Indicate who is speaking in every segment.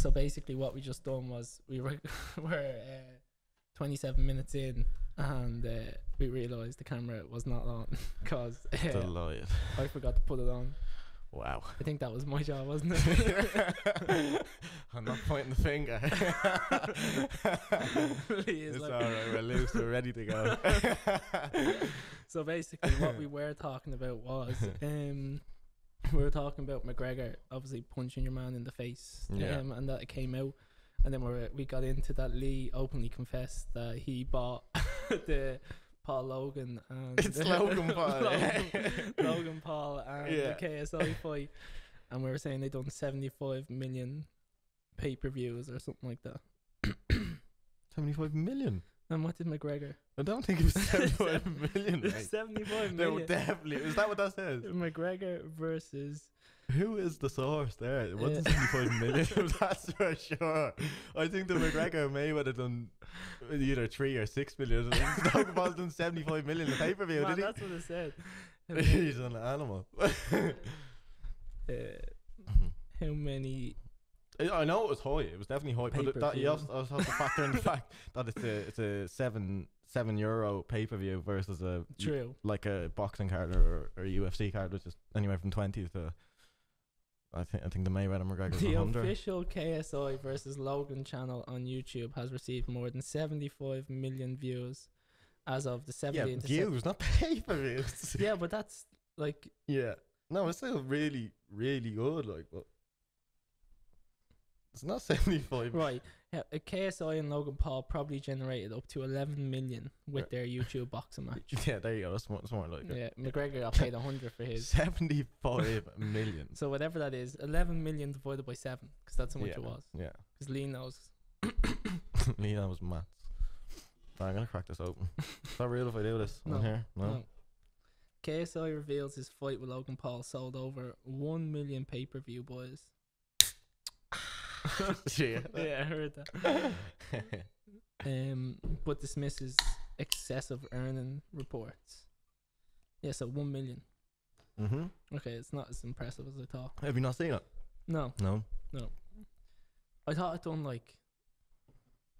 Speaker 1: So basically, what we just done was we're 27 minutes in, and we realised the camera was not on because I forgot to put it on.
Speaker 2: Wow.
Speaker 1: I think that was my job, wasn't it?
Speaker 2: I'm not pointing the finger. It's like, alright, we're loose, we're ready to go.
Speaker 1: So basically what we were talking about was we were talking about McGregor obviously punching your man in the face, and that it came out, and then we got into that. Lee openly confessed that he bought the Paul Logan and
Speaker 2: it's Logan Paul
Speaker 1: Logan Paul and the KSI fight, and we were saying they done 75 million pay-per-views or something like that.
Speaker 2: 75 million.
Speaker 1: And what did McGregor?
Speaker 2: I don't think it was 75 million. Mate.
Speaker 1: 75 million.
Speaker 2: No, definitely. Is that what that says?
Speaker 1: McGregor versus.
Speaker 2: Who is the source there? It wasn't 75 million. That's for sure. I think the McGregor may would have done either 3 or 6 million. Logan Paul's done 75 million in pay per view. Did he?
Speaker 1: That's what it said.
Speaker 2: He's an animal.
Speaker 1: How many?
Speaker 2: I know it was high. It was definitely high. But that, you also have to factor in the fact that it's a €7 pay per view versus a boxing card or a UFC card, which is anywhere from 20 to. I think the Mayweather McGregor.
Speaker 1: The official KSI versus Logan channel on YouTube has received more than 75 million views as of the 17th.
Speaker 2: Yeah, views, not pay-per-views.
Speaker 1: Yeah, but that's like.
Speaker 2: Yeah, no, it's still really, really good. Like, but it's not 75.
Speaker 1: Right. KSI and Logan Paul probably generated up to 11 million with their YouTube boxing match.
Speaker 2: Yeah, there you go. That's more like it.
Speaker 1: Yeah, McGregor got paid 100 for his.
Speaker 2: 75 million.
Speaker 1: So whatever that is, 11 million divided by 7, because that's how much it was.
Speaker 2: Yeah.
Speaker 1: Because Lee knows.
Speaker 2: Lee knows maths. Right, I'm gonna crack this open. Is that real if I do this on here? No.
Speaker 1: KSI reveals his fight with Logan Paul sold over 1 million pay-per-view boys.
Speaker 2: Yeah,
Speaker 1: I heard that. But dismisses excessive earning reports. Yeah, so 1 million. Okay, it's not as impressive as I thought.
Speaker 2: Have you not seen it?
Speaker 1: No. I thought I'd done like.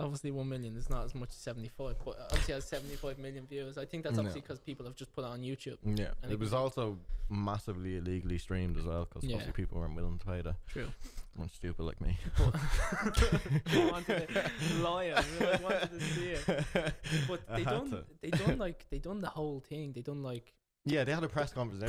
Speaker 1: Obviously 1 million is not as much as 75, but obviously has 75 million views. I think that's obviously because people have just put it on YouTube.
Speaker 2: Yeah, it was also massively illegally streamed as well, because obviously people weren't willing to pay that. True. Weren't stupid like me.
Speaker 1: They wanted to lie. They wanted to see it, but they done the whole thing. They done like.
Speaker 2: Yeah, they had a press conference.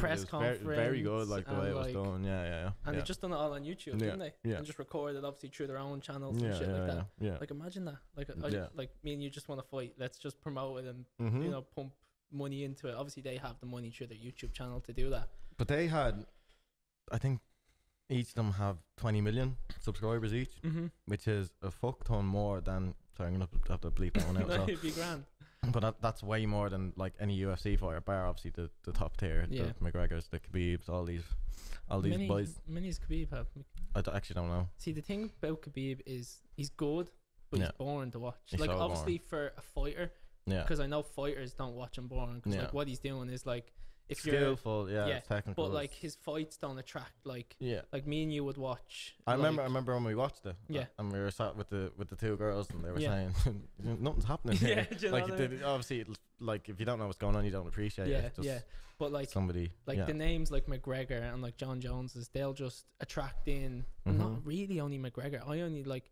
Speaker 2: Very good, like the way it was done. Yeah.
Speaker 1: And they just done it all on YouTube, didn't they? Yeah. And just recorded obviously through their own channels and shit like that. Yeah. Like imagine that. Like like me and you just want to fight. Let's just promote it and pump money into it. Obviously they have the money through their YouTube channel to do that.
Speaker 2: But they had, I think, each of them have 20 million subscribers each, which is a fuck ton more than. Sorry, I'm gonna have to bleep that one out.
Speaker 1: It'd be grand.
Speaker 2: But that's way more than like any UFC fighter, bar obviously the top tier, the McGregors, the Khabibs, all these boys.
Speaker 1: Many is Khabib have?
Speaker 2: I actually don't know.
Speaker 1: See, the thing about Khabib is he's good, but he's boring to watch.
Speaker 2: He's
Speaker 1: like
Speaker 2: so
Speaker 1: obviously
Speaker 2: boring.
Speaker 1: for a fighter, because I know fighters don't watch him boring, because like what he's doing is like if
Speaker 2: skillful, it's technical,
Speaker 1: but like his fights don't attract like me and you would watch.
Speaker 2: I remember when we watched it, and we were sat with the two girls, and they were saying nothing's happening here. Like obviously, like if you don't know what's going on, you don't appreciate it. But like somebody like
Speaker 1: the names like McGregor and like John Jones's, they'll just attract in. Not really only McGregor. I only like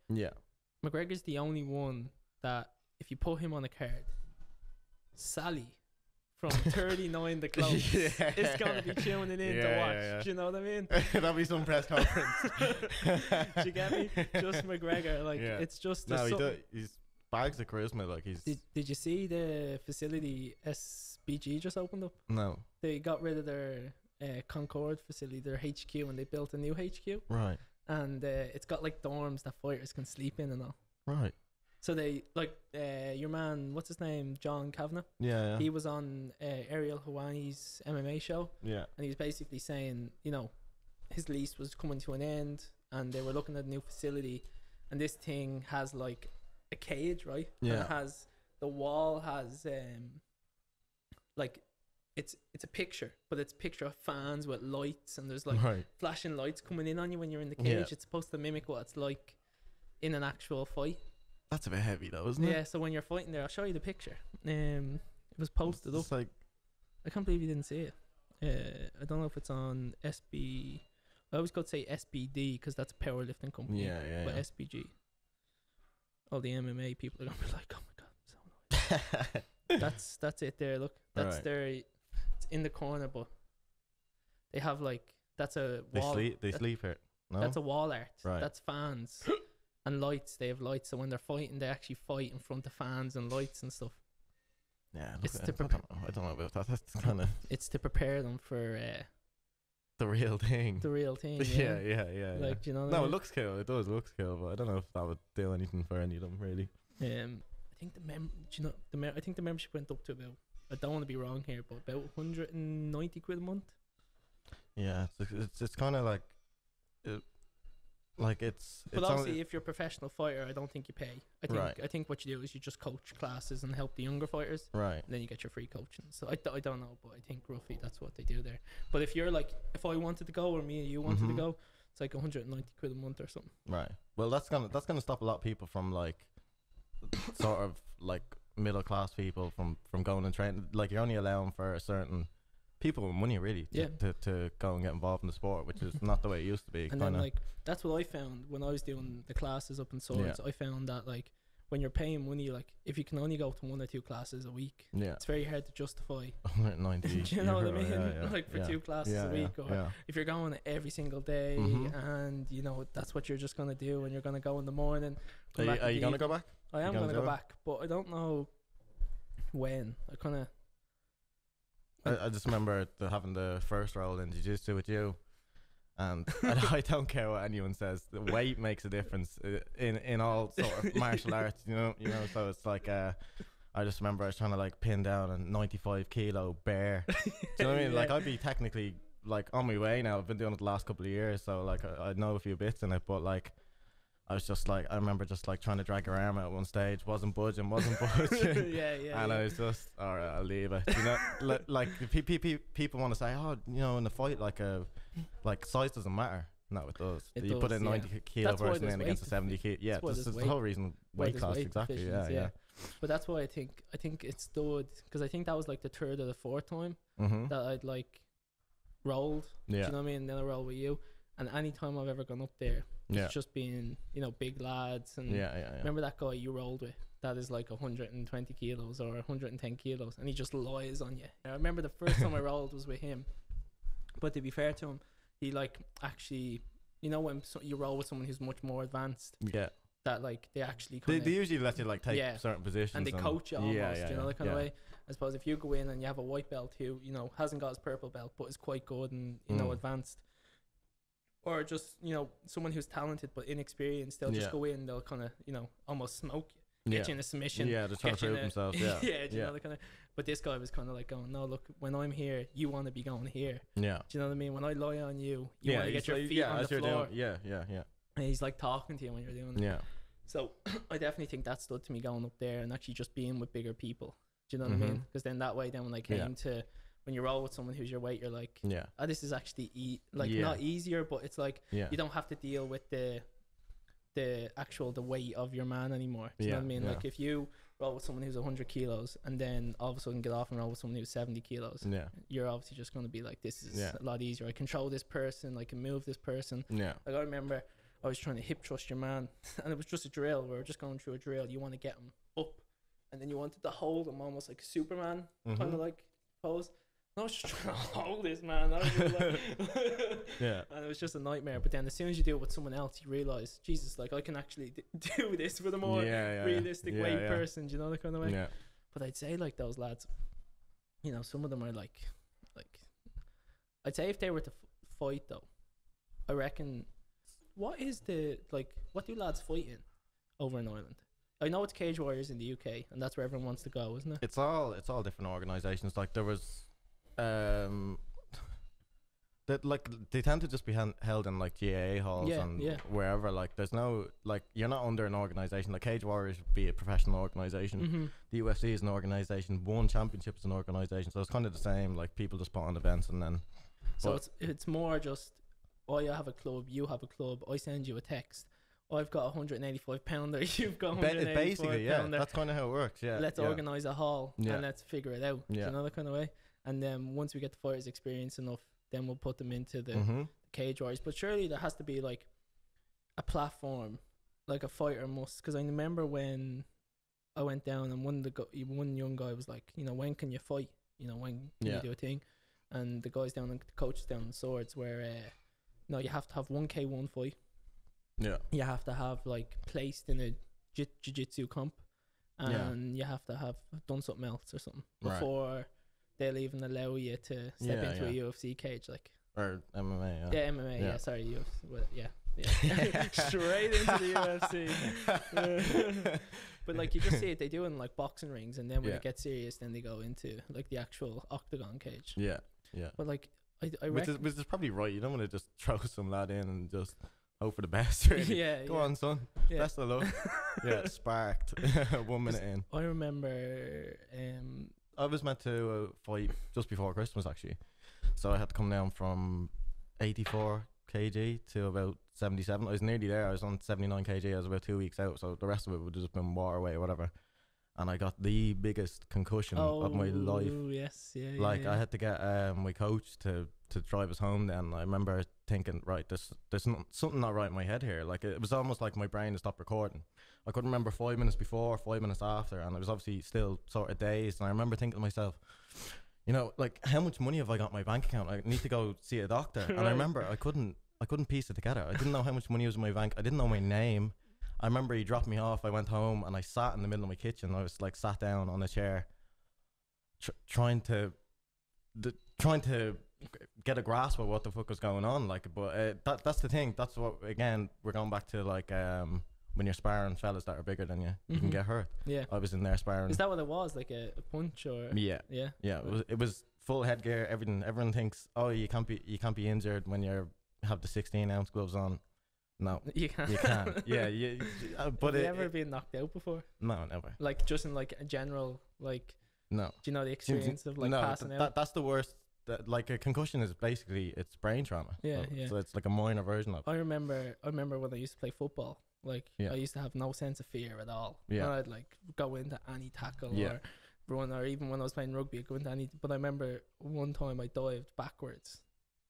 Speaker 1: McGregor's the only one that if you put him on a card, Sally from 39 the close it's gonna be tuning in to watch. Do you know what I mean?
Speaker 2: That'll be some press conference. Do
Speaker 1: you get me? Just McGregor, like it's just
Speaker 2: he's bags of charisma. Like he's.
Speaker 1: Did you see the facility SBG just opened up?
Speaker 2: No.
Speaker 1: They got rid of their Concord facility, their HQ, and they built a new HQ.
Speaker 2: Right.
Speaker 1: And it's got like dorms that fighters can sleep in and all.
Speaker 2: Right.
Speaker 1: So they like your man, what's his name, John Kavanagh.
Speaker 2: Yeah.
Speaker 1: He was on Ariel Helwani's MMA show. Yeah. And he was basically saying, his lease was coming to an end, and they were looking at a new facility, and this thing has like a cage, right? Yeah. And it has the wall has like it's a picture, but it's a picture of fans with lights, and there's like flashing lights coming in on you when you're in the cage. It's supposed to mimic what it's like in an actual fight.
Speaker 2: That's a bit heavy though, isn't it?
Speaker 1: Yeah, so when you're fighting there, I'll show you the picture. It was posted up.
Speaker 2: Like,
Speaker 1: I can't believe you didn't see it. I don't know if it's on SB. I always go to say SBD because that's a powerlifting company.
Speaker 2: Yeah, yeah.
Speaker 1: But SBG. All the MMA people are gonna be like, oh my god, I'm so annoyed. That's it there. Look, that's their. It's in the corner, but they have like that's a wall.
Speaker 2: They sleep here. No?
Speaker 1: That's a wall art.
Speaker 2: Right.
Speaker 1: That's fans and lights. They have lights, so when they're fighting, they actually fight in front of fans and lights and stuff.
Speaker 2: Yeah,
Speaker 1: it's
Speaker 2: I don't know about that. That's kind of.
Speaker 1: It's to prepare them for
Speaker 2: the real thing.
Speaker 1: The real thing.
Speaker 2: Yeah.
Speaker 1: Like, you know.
Speaker 2: No, it looks cool. It does look cool, but I don't know if that would do anything for any of them really.
Speaker 1: I think I think the membership went up to about. I don't want to be wrong here, but about 190 quid a month. Yeah,
Speaker 2: it's kind of like.
Speaker 1: But obviously, if you're a professional fighter, I don't think you pay. I think what you do is you just coach classes and help the younger fighters.
Speaker 2: Right.
Speaker 1: And then you get your free coaching. So I don't know, but I think roughly that's what they do there. But if you're like, if I wanted to go or me and you wanted to go, it's like 190 quid a month or something.
Speaker 2: Right. Well, that's gonna stop a lot of people from like, sort of like middle class people from going and training. Like, you're only allowing for a certain people with money really to go and get involved in the sport, which is not the way it used to be.
Speaker 1: And then like that's what I found when I was doing the classes up in Swords. I found that like when you're paying money, like if you can only go to 1 or 2 classes a week, it's very hard to justify
Speaker 2: 190.
Speaker 1: Do you know what I mean? Like for 2 classes a week, or if you're going every single day and you know that's what you're just gonna do, and you're gonna go in the morning.
Speaker 2: Are you gonna go back?
Speaker 1: I am gonna go back, but I don't know when.
Speaker 2: I just remember having the first roll in jiu-jitsu with you, and I don't care what anyone says. The weight makes a difference in all sort of martial arts, you know. So it's like I just remember I was trying to like pin down a 95 kilo bear. Do you know what I mean? Like, I'd be technically like on my way now. I've been doing it the last couple of years, so like I know a few bits in it, but like. I was just like, I remember just like trying to drag her arm out at one stage, wasn't budging. And I was just, all right, I'll leave it. You know, like people want to say, oh, you know, in the fight, like size doesn't matter. No, it does. You put a 90 kilo person in against a 70 kilo. Yeah, this is the whole reason weight class, exactly. Yeah.
Speaker 1: But that's why I think it stood, because I think that was like the 3rd or the 4th time that I'd like rolled. Do you know what I mean? And then I rolled with you. And any time I've ever gone up there, it's just been, you know, big lads. And remember that guy you rolled with that is like 120 kilos or 110 kilos, and he just lies on you. I remember the first time I rolled was with him, but to be fair to him, he like actually, you know, when you roll with someone who's much more advanced, that like they actually
Speaker 2: they usually let you like take certain positions
Speaker 1: and they coach you almost, you know, that kind of way. I suppose if you go in and you have a white belt who, you know, hasn't got his purple belt but is quite good and, you know, advanced, or just, you know, someone who's talented but inexperienced, they'll just go in, they'll kind of, you know, almost smoke you, get you in a submission.
Speaker 2: Yeah, they're trying to prove themselves.
Speaker 1: You know, the kind of. But this guy was kind of like going, no, look, when I'm here, you want to be going here. Yeah. Do you know what I mean? When I lie on you, you want to get your feet on the floor.
Speaker 2: Yeah.
Speaker 1: And he's like talking to you when you're doing it.
Speaker 2: Yeah.
Speaker 1: So I definitely think that stood to me going up there and actually just being with bigger people. Do you know what I mean? Because then that way, then when I came to, when you roll with someone who's your weight, you're like, oh, this is actually not easier, but it's like you don't have to deal with the weight of your man anymore. Do you know what I mean? Like if you roll with someone who's 100 kilos and then all of a sudden get off and roll with someone who's 70 kilos, you're obviously just going to be like, this is a lot easier. I control this person, I can move this person. Like I remember I was trying to hip thrust your man and it was just a drill. We were just going through a drill. You want to get him up and then you wanted to hold him almost like a Superman kind of like pose. I was just trying to hold this, man. I was just like and it was just a nightmare. But then as soon as you do it with someone else, you realise, Jesus, like I can actually do this with a more realistic weight person. Do you know that kind of way? Yeah. But I'd say like those lads, you know, some of them are like I'd say if they were to fight though, I reckon, what do lads fight in over in Ireland? I know it's Cage Warriors in the UK, and that's where everyone wants to go, isn't it?
Speaker 2: It's all different organisations. Like there was. That like they tend to just be held in like GAA halls and wherever. Like there's no, like, you're not under an organization. Like Cage Warriors would be a professional organization. The UFC is an organization. One Championship is an organization. So it's kind of the same. Like people just put on events and then.
Speaker 1: So it's more just, I have a club, you have a club. I send you a text. I've got a 185 pounder, you've got 185
Speaker 2: basically, yeah,
Speaker 1: pounder.
Speaker 2: that's kind of how it works. Yeah,
Speaker 1: let's organize a haul and let's figure it out.
Speaker 2: Yeah,
Speaker 1: you know, that kind of way. And then once we get the fighters experience enough, then we'll put them into the cage wars. But surely there has to be like a platform, like a fighter must. Because I remember when I went down and one young guy was like, you know, when can you fight? You know, when can you do a thing? And the guys down, the coaches down in Swords, where no, you have to have 1K1 fight.
Speaker 2: Yeah.
Speaker 1: You have to have like placed in a jiu-jitsu comp, and you have to have done something else or something before they'll even allow you to step into a UFC cage, like, or
Speaker 2: MMA.
Speaker 1: Yeah, MMA. Yeah, sorry, UFC. Well, yeah. Straight into the UFC. But like you just see it, they do it in like boxing rings, and then when it gets serious, then they go into like the actual octagon cage. Yeah. But like
Speaker 2: which is probably right. You don't want to just throw some lad in and just hope for the best. Really. Go on, son. Best of luck. Sparked. 1 minute in.
Speaker 1: I remember.
Speaker 2: I was meant to fight just before Christmas, actually. So I had to come down from 84 kg to about 77. I was nearly there. I was on 79 kg. I was about 2 weeks out. So the rest of it would have just been water weight or whatever. And I got the biggest concussion of my life.
Speaker 1: Yes,
Speaker 2: I had to get my coach to drive us home. Then I remember thinking, right, there's something not right in my head here. Like, it was almost like my brain had stopped recording. I couldn't remember 5 minutes before, 5 minutes after, and I was obviously still sort of dazed. And I remember thinking to myself, you know, like, how much money have I got in my bank account? I need to go see a doctor. And I remember I couldn't piece it together. I didn't know how much money was in my bank. I didn't know my name. I remember he dropped me off. I went home and I sat in the middle of my kitchen. I was like sat down on a chair, trying to get a grasp of what the fuck was going on. Like, but that's the thing. That's what, again, we're going back to, like, when you're sparring fellas that are bigger than you, you can get hurt. Yeah, I was in there sparring.
Speaker 1: Is that what it was? Like a punch or?
Speaker 2: Yeah. It was full headgear. Everything. Everyone thinks, oh, you can't be injured when you have the 16-ounce gloves on. No, you can't. But
Speaker 1: have you ever been knocked out before?
Speaker 2: No, never.
Speaker 1: Like, just in like a general, like, no. Do you know the experience of like passing out?
Speaker 2: That's the worst. Like, a concussion is basically, it's brain trauma. So it's like a minor version of it.
Speaker 1: I remember when I used to play football. Like, I used to have no sense of fear at all. Yeah. And I'd like go into any tackle or run, or even when I was playing rugby, I'd go into any. But I remember one time I dived backwards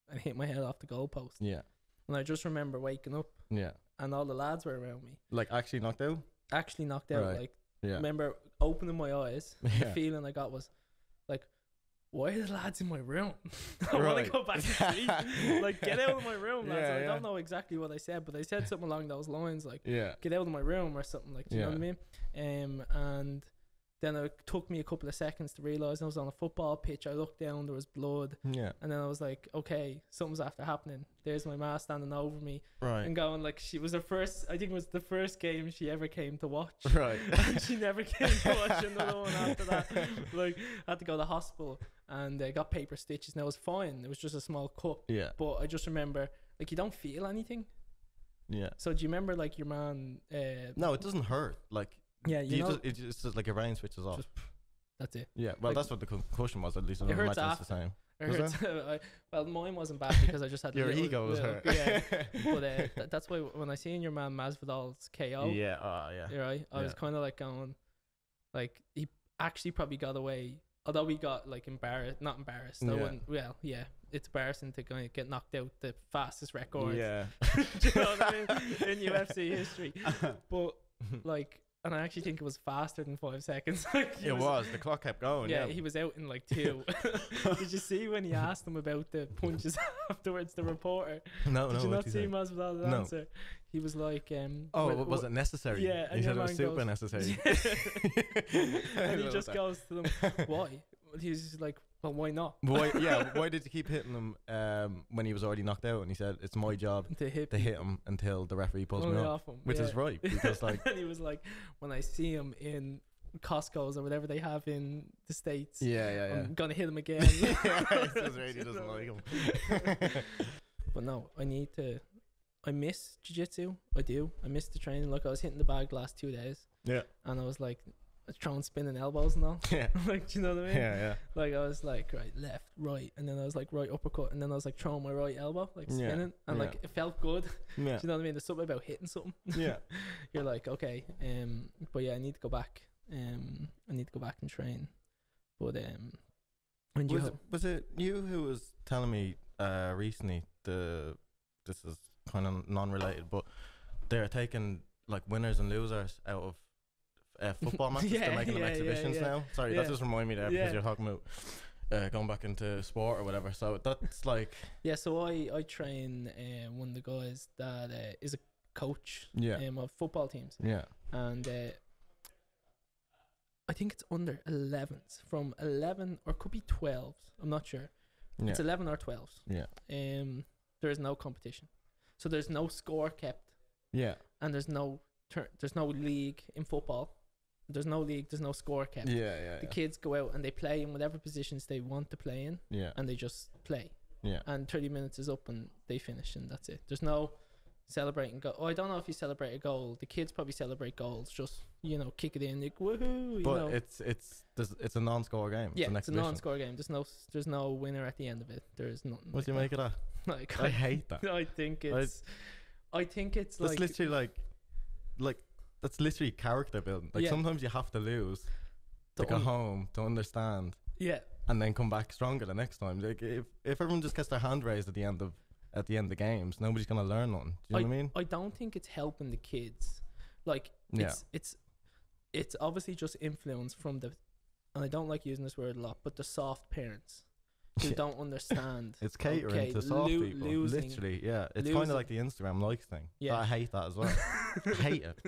Speaker 1: and hit my head off the goalpost. Yeah. And I just remember waking up. Yeah. And all the lads were around me.
Speaker 2: Like, actually knocked out?
Speaker 1: Actually knocked out. Right. Like, remember opening my eyes. The feeling I got was like, why are the lads in my room? I want to go back to sleep. Like, get out of my room, lads. I don't know exactly what I said, but I said something along those lines, like, get out of my room or something, like, do you know what I mean? And then it took me a couple of seconds to realise I was on a football pitch. I looked down, there was blood. Yeah. And then I was like, okay, something's after happening. There's my ma standing over me. Right. And going, like, she was I think it was the first game she ever came to watch. Right. And she never came to watch another one after that. Like, I had to go to the hospital and I got paper stitches. Now it was fine. It was just a small cut. Yeah. But I just remember, like, you don't feel anything. Yeah. So do you remember, like, your man?
Speaker 2: No, it doesn't hurt. Like, yeah, it's just like your brain switches off.
Speaker 1: That's it.
Speaker 2: Yeah, well, like, that's what the concussion was. At least I don't imagine it's the same.
Speaker 1: Well, mine wasn't bad because I just had
Speaker 2: your ego was hurt.
Speaker 1: Yeah, but that's why when I seen your man Masvidal's KO. Yeah, right. I was kind of like going, like, he actually probably got away. Although we got like not embarrassed. It's embarrassing to kind of get knocked out the fastest record. Yeah, do you know what I mean, in UFC history. But like. And I actually think it was faster than 5 seconds. Like,
Speaker 2: it was. The clock kept going.
Speaker 1: Yeah, he was out in like 2. Did you see when he asked him about the punches afterwards, the reporter? No. Did you not see Masvidal's answer? He was like,
Speaker 2: was it necessary?
Speaker 1: Yeah.
Speaker 2: And he said it was super necessary.
Speaker 1: And he just goes to them, why? He's just like, well, why not?
Speaker 2: Why did you keep hitting him when he was already knocked out? And he said, it's my job to hit him until the referee pulls me off him. Which is right, because like,
Speaker 1: and he was like, when I see him in Costco's or whatever they have in the States, I'm gonna hit him again.
Speaker 2: He doesn't like him.
Speaker 1: But no, I miss jiu-jitsu. I do. I miss the training. Like, I was hitting the bag the last 2 days. Yeah. And I was like, throwing spinning elbows and all.
Speaker 2: Yeah.
Speaker 1: Like, do you know what I mean?
Speaker 2: Yeah.
Speaker 1: Like, I was like, right, left, right, and then I was like, right uppercut, and then I was like throwing my right elbow, like spinning, and like it felt good.
Speaker 2: Yeah.
Speaker 1: Do you know what I mean? There's something about hitting something.
Speaker 2: Yeah.
Speaker 1: You're like, okay, but yeah, I need to go back. I need to go back and train. But when
Speaker 2: was it you who was telling me recently this is kind of non-related, but they're taking like winners and losers out of football matches. They're making them exhibitions now. Sorry, that just reminded me there because you're talking about going back into sport or whatever. So that's like
Speaker 1: so I train one of the guys that is a coach of football teams.
Speaker 2: Yeah.
Speaker 1: And I think it's under 11s, from 11 or could be 12s. I'm not sure.
Speaker 2: Yeah.
Speaker 1: It's 11 or 12s.
Speaker 2: Yeah.
Speaker 1: There is no competition, so there's no score kept.
Speaker 2: Yeah.
Speaker 1: And there's no league in football. There's no league. There's no score kept.
Speaker 2: Yeah.
Speaker 1: The kids go out and they play in whatever positions they want to play in.
Speaker 2: Yeah.
Speaker 1: And they just play.
Speaker 2: Yeah.
Speaker 1: And 30 minutes is up and they finish and that's it. There's no celebrating goal. I don't know if you celebrate a goal. The kids probably celebrate goals. Just kick it in, like woohoo.
Speaker 2: But it's a non-score game.
Speaker 1: Yeah, it's a non-score game. There's no winner at the end of it. There's nothing.
Speaker 2: What do you make of that?
Speaker 1: Like
Speaker 2: I hate that.
Speaker 1: I think it's
Speaker 2: that's
Speaker 1: like
Speaker 2: literally like that's literally character building. Like sometimes you have to lose to go home to understand.
Speaker 1: Yeah.
Speaker 2: And then come back stronger the next time. Like if everyone just gets their hand raised at the end of games, nobody's gonna learn nothing. Do you know what I mean?
Speaker 1: I don't think it's helping the kids. Like it's obviously just influence from the, and I don't like using this word a lot, but the soft parents who don't understand.
Speaker 2: It's catering to soft people. Literally, yeah. It's kind of like the Instagram likes thing. Yeah. I hate that as well. Hate it.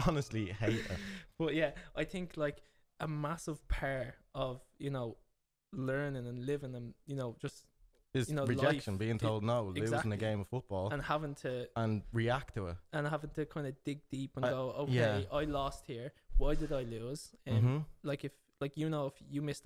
Speaker 2: Honestly, hate it.
Speaker 1: But yeah, I think like a massive part of learning and living and just
Speaker 2: is rejection, life, being told no, losing a game of football,
Speaker 1: and having to
Speaker 2: react to it,
Speaker 1: and having to kind of dig deep and go, okay, I lost here. Why did I lose? Like if you missed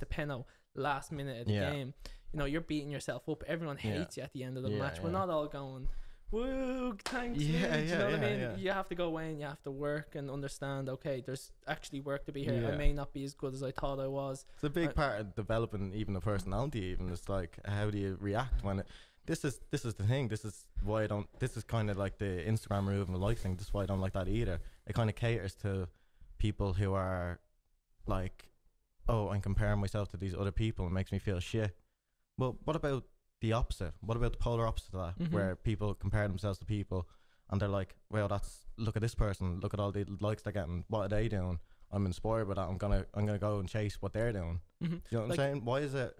Speaker 1: a penalty last minute of the game, you're beating yourself up. Everyone hates you at the end of the match. We're not all going, woo, thanks. You know what I mean? You have to go away and you have to work and understand, okay, there's actually work to be here. I may not be as good as I thought I was.
Speaker 2: It's a big part of developing even a personality. Even it's like, how do you react when this is the thing. This is why I don't. This is kind of like the Instagram remove and like thing. This is why I don't like that either. It kind of caters to people who are like, oh, I'm comparing myself to these other people. It makes me feel shit. Well, what about the opposite? What about the polar opposite of that, where people compare themselves to people and they're like, well, look at this person, look at all the likes they're getting, what are they doing? I'm inspired by that. I'm gonna go and chase what they're doing. You know what I'm saying? Why is it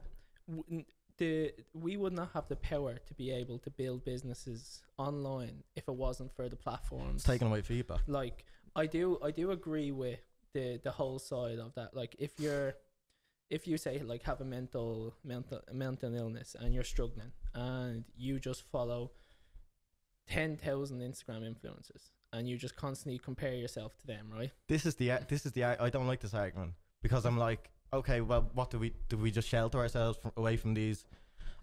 Speaker 1: we would not have the power to be able to build businesses online if it wasn't for the platforms?
Speaker 2: It's taking away feedback.
Speaker 1: Like I do agree with the whole side of that. Like if you say like have a mental illness and you're struggling and you just follow 10,000 Instagram influencers and you just constantly compare yourself to them, right?
Speaker 2: This is the I don't like this argument because I'm like, okay, well, what do we just shelter ourselves away from these?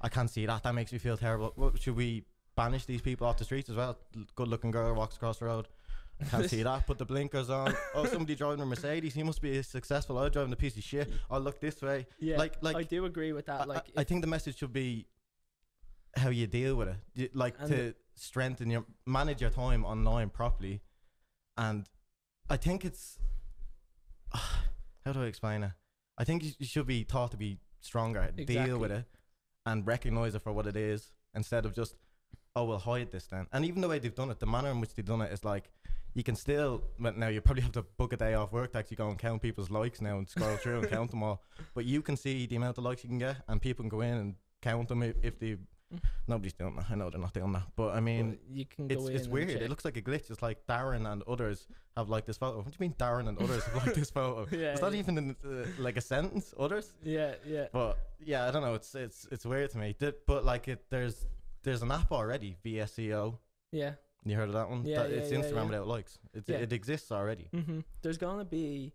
Speaker 2: I can't see that. That makes me feel terrible. What, should we banish these people off the streets as well? Good looking girl walks across the road. I can't see that. Put the blinkers on. Oh, somebody driving a Mercedes. He must be successful. I'm driving a piece of shit. I'll look this way. Yeah, like I
Speaker 1: do agree with that.
Speaker 2: I think the message should be how you deal with it. To manage your time online properly. And I think it's how do I explain it? I think you should be taught to be stronger, deal with it, and recognize it for what it is instead of just, oh, we'll hide this then. And even the way they've done it, the manner in which they've done it is like, you can still, but now you probably have to book a day off work to actually go and count people's likes now and scroll through and count them all. But you can see the amount of likes you can get, and people can go in and count them if they. Nobody's doing that. I know they're not doing that, but I mean,
Speaker 1: well, you can go
Speaker 2: it's weird. It looks like a glitch. It's like Darren and others have liked this photo. What do you mean Darren and others have liked this photo? Is that even in, like a sentence? Others?
Speaker 1: Yeah.
Speaker 2: But yeah, I don't know. It's weird to me. But like there's an app already, VSEO.
Speaker 1: Yeah.
Speaker 2: You heard of that one?
Speaker 1: Yeah,
Speaker 2: it's Instagram without likes. It exists already.
Speaker 1: There's gonna be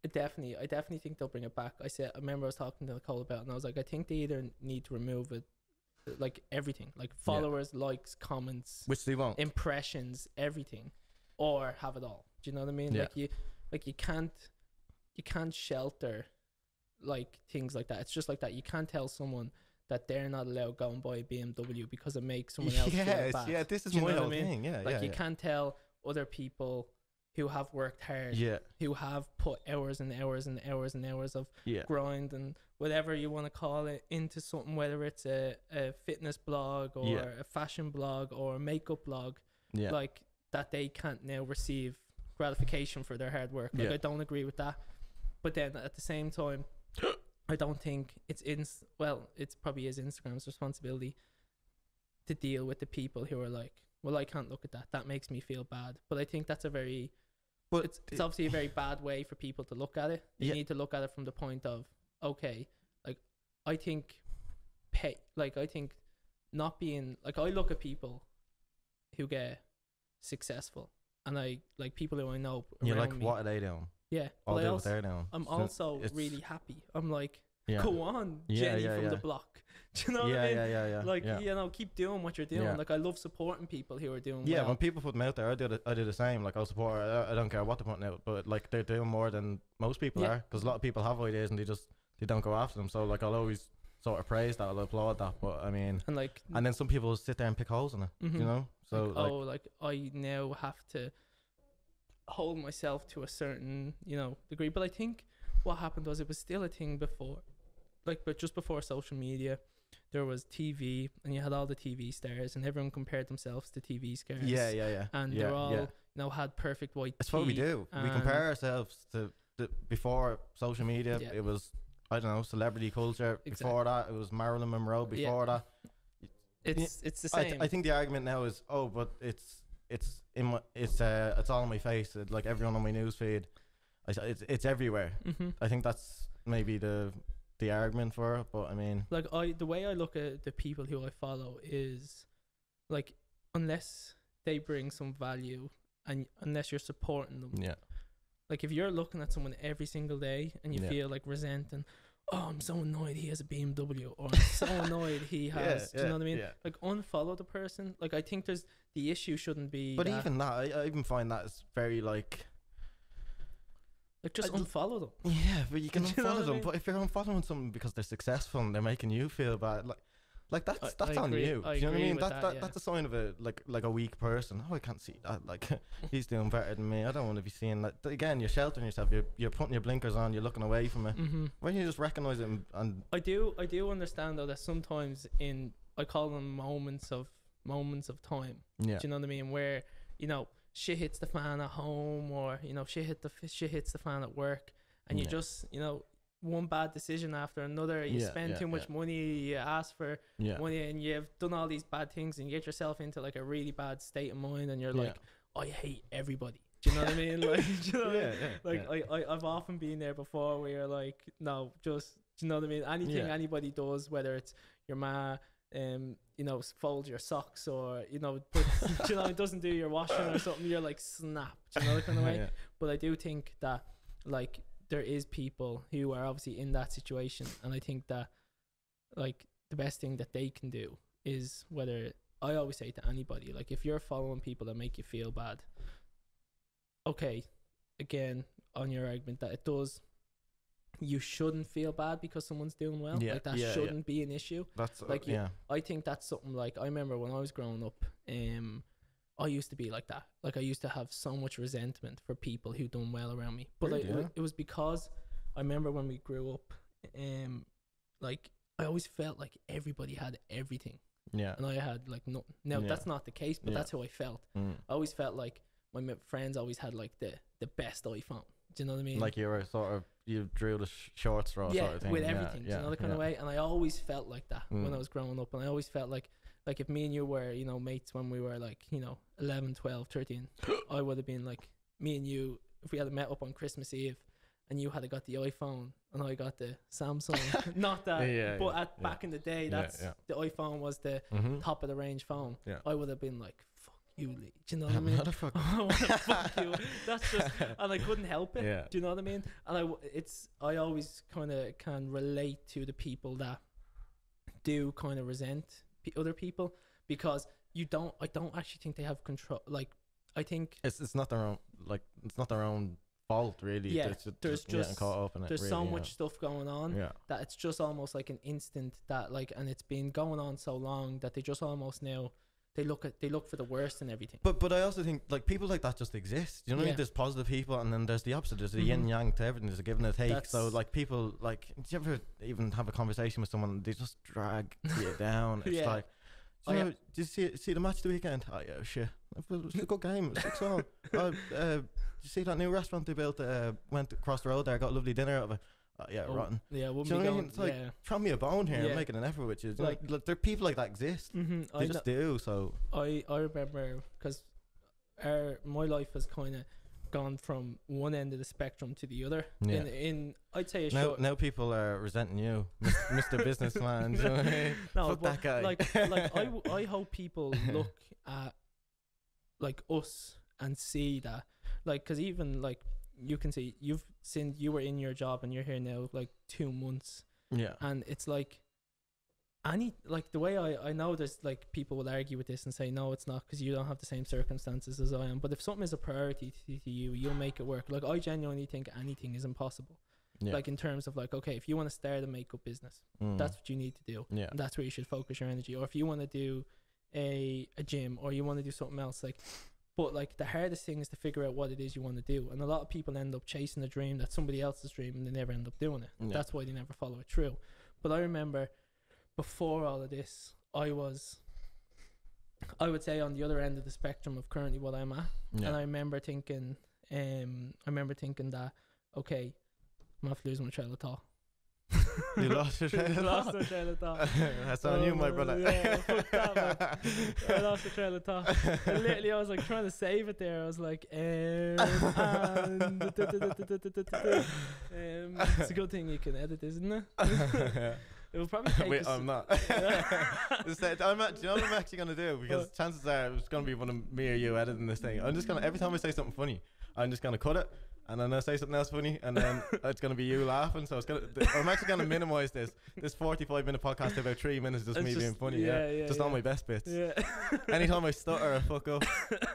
Speaker 1: I definitely think they'll bring it back. I remember I was talking to Nicole about it, and I was like, I think they either need to remove it, like everything, like followers, likes, comments,
Speaker 2: which they won't,
Speaker 1: impressions, everything, or have it all. Do you know what I mean?
Speaker 2: Yeah.
Speaker 1: Like you can't you can't shelter like things like that. It's just like that. You can't tell someone that they're not allowed to go and buy a BMW because it makes someone else feel bad.
Speaker 2: Yeah, this is my whole thing. Yeah,
Speaker 1: like you can't tell other people who have worked hard, who have put hours and hours and hours and hours of grind and whatever you want to call it into something, whether it's a fitness blog or a fashion blog or a makeup blog, like that they can't now receive gratification for their hard work. Like I don't agree with that. But then at the same time, I don't think it's it's probably is Instagram's responsibility to deal with the people who are like, well, I can't look at that. That makes me feel bad. But I think that's it's obviously a very bad way for people to look at it. You need to look at it from the point of, okay, like I think not being like, I look at people who get successful and I like people who I know.
Speaker 2: You're like, me. What are they doing?
Speaker 1: Yeah,
Speaker 2: I'll do what they're doing.
Speaker 1: I'm also really happy. I'm like, go on, Jenny from the block. Do you know what I mean?
Speaker 2: Yeah.
Speaker 1: Like, you know, keep doing what you're doing. Like, I love supporting people who are doing
Speaker 2: well. When people put them out there, I do the same. Like, I'll support. I don't care what they're putting out, but like they're doing more than most people are, because a lot of people have ideas and they don't go after them. So like, I'll always sort of praise that. I'll applaud that. But I mean, and then some people sit there and pick holes in it. You know? So
Speaker 1: like I now have to hold myself to a certain, you know, degree. But I think what happened was it was still a thing before, like, but just before social media, there was TV, and you had all the TV stars, and everyone compared themselves to TV stars. And they're all, you know, had perfect white.
Speaker 2: That's what we do. We compare ourselves to before social media. It was, I don't know, celebrity culture. Exactly. Before that, it was Marilyn Monroe. Before that,
Speaker 1: it's the same.
Speaker 2: I think the argument now is, but it's all in my face. Like everyone on my news feed, it's everywhere. I think that's maybe the argument for it. But I mean,
Speaker 1: like the way I look at the people who I follow is like, unless they bring some value and unless you're supporting them, like if you're looking at someone every single day and you feel like resenting, oh, I'm so annoyed he has a BMW, or I'm so annoyed he has, do you know what I mean? Like, unfollow the person. Like, I think the issue shouldn't be.
Speaker 2: But even that, I even find that is very like
Speaker 1: just unfollow them.
Speaker 2: Yeah, but you can unfollow them. But if you're unfollowing someone because they're successful and they're making you feel bad, like that's on you. Do you know what I mean? That's a sign of a like a weak person. Oh, I can't see that. Like, he's doing better than me. I don't want to be seeing that. Again, you're sheltering yourself. You're putting your blinkers on. You're looking away from it. When you just recognize it and
Speaker 1: I do understand though that sometimes I call them moments of time. Do you know what I mean? Where, you know, shit hits the fan at home, or, you know, shit hits the fan at work, and you just, you know, one bad decision after another, you spend too much money, you ask for money, and you've done all these bad things, and you get yourself into like a really bad state of mind, and you're like, I hate everybody. Do you know what I mean? Like, do you know I've often been there before where you're like, no, just, do you know what I mean? Anything anybody does, whether it's your ma, you know, folds your socks, or, you know, you know, it doesn't do your washing or something, you're like, snap. Do you know, that kind of way? But I do think that, like, there is people who are obviously in that situation, and I think that, like, the best thing that they can do is, whether, I always say to anybody, like, if you're following people that make you feel bad, okay, again, on your argument that you shouldn't feel bad because someone's doing well, like, that shouldn't be an issue.
Speaker 2: That's
Speaker 1: like, I think that's something, like, I remember when I was growing up, I used to be like that. Like, I used to have so much resentment for people who done well around me. But it was because I remember when we grew up, like, I always felt like everybody had everything. Yeah. And I had like nothing. Now that's not the case, but that's how I felt. I always felt like my friends always had like the best iPhone. Do you know what I mean?
Speaker 2: Like you were sort of, you drew the short straw sort of thing.
Speaker 1: With everything. Do you know, the kind of way? And I always felt like that when I was growing up. And I always felt like if me and you were, you know, mates when we were like, you know, 11, 12, 13, I would have been like, me and you, if we had met up on Christmas Eve and you had got the iPhone and I got the Samsung, not that, but back in the day, the iPhone was the top of the range phone. I would have been like, fuck you, Lee. Do you know what I mean? Fuck you. That's just, and I couldn't help it. Do you know what I mean? And I always kind of can relate to the people that do kind of resent other people, because I don't actually think they have control. Like, I think
Speaker 2: it's not their own, like, it's not their own fault, really.
Speaker 1: Yeah, there's just
Speaker 2: caught up in it,
Speaker 1: there's
Speaker 2: really,
Speaker 1: so much stuff going on that it's just almost like an instant that like, and it's been going on so long that they just almost now they look for the worst in everything.
Speaker 2: But I also think like people like that just exist. You know what I mean? There's positive people, and then there's the opposite. There's the yin yang to everything. There's a give and a take. So like people like, do you ever even have a conversation with someone? They just drag you down. It's like, did you see the match the weekend? Oh yeah, shit. It was a good game. It was 6-all. Did you see that new restaurant they built? Went across the road there. Got a lovely dinner out of it. Rotten.
Speaker 1: Yeah, wouldn't
Speaker 2: be
Speaker 1: going.
Speaker 2: It's like, throw me a bone here. I'm making an effort with you. Like there are people like that exist. They just do. So
Speaker 1: I remember because my life has kind of gone from one end of the spectrum to the other. In I'd say
Speaker 2: now people are resenting you, Mr. Businessman. You know what I mean?
Speaker 1: No,
Speaker 2: fuck that guy.
Speaker 1: Like I hope people look at like us and see that, like, because even like you can see you were in your job and you're here now like 2 months, and it's like the way I know there's like people will argue with this and say no, it's not, because you don't have the same circumstances as I am. But if something is a priority to you, you'll make it work. Like I genuinely think anything is impossible. Like in terms of like, okay, if you want to start a makeup business, that's what you need to do, and that's where you should focus your energy. Or if you want to do a gym, or you want to do something else, like, but like the hardest thing is to figure out what it is you want to do. And a lot of people end up chasing a dream that's somebody else's dream, and they never end up doing it. That's why they never follow it through. But I remember before all of this, I would say on the other end of the spectrum of currently what I'm at. And I remember thinking that, okay, I'm gonna have to lose my trail of thought.
Speaker 2: You lost your trail of thought?
Speaker 1: Lost my trail of thought.
Speaker 2: That's on you, my brother.
Speaker 1: Yeah, fuck that, man. I lost the trail of thought. And literally I was like trying to save it there. I was like, it's a good thing you can edit, isn't it? It will probably take
Speaker 2: Wait, I'm not. Do you know what I'm actually going to do? Because chances are it's going to be one of me or you editing this thing. I'm just going to, every time I say something funny, I'm just going to cut it. And then I say something else funny, and then it's going to be you laughing. So I'm actually going to minimize this 45-minute podcast to about 3 minutes, just me being funny. Just all my best bits. Anytime I stutter or fuck up,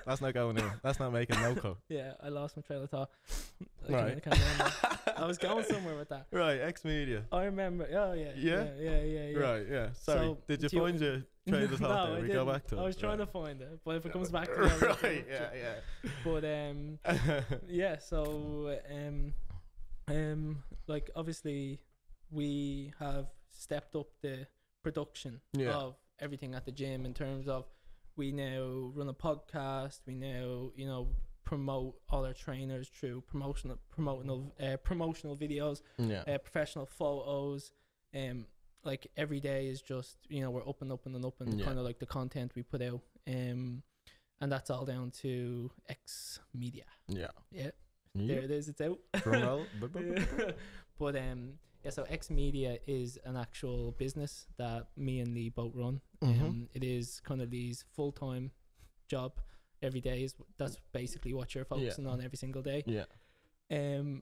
Speaker 2: that's not going in. That's not making no cut.
Speaker 1: Yeah, I lost my trail of thought.
Speaker 2: Right.
Speaker 1: I was going somewhere with that.
Speaker 2: Right, X-Media.
Speaker 1: I remember. Oh yeah. Yeah.
Speaker 2: Right, yeah. Sorry. So, did you find your trail of thought there? We go back to it.
Speaker 1: I was trying to find it, but if it comes back to it,
Speaker 2: right. Yeah.
Speaker 1: But so like obviously we have stepped up the production of everything at the gym in terms of we now run a podcast. We now promote all our trainers through promotional videos, professional photos. Like every day is just we're up and kind of like the content we put out, and that's all down to X Media. There it is, it's out. But so X Media is an actual business that me and Lee both run. It is kind of Lee's full-time job. Every day that's basically what you're focusing on every single day. And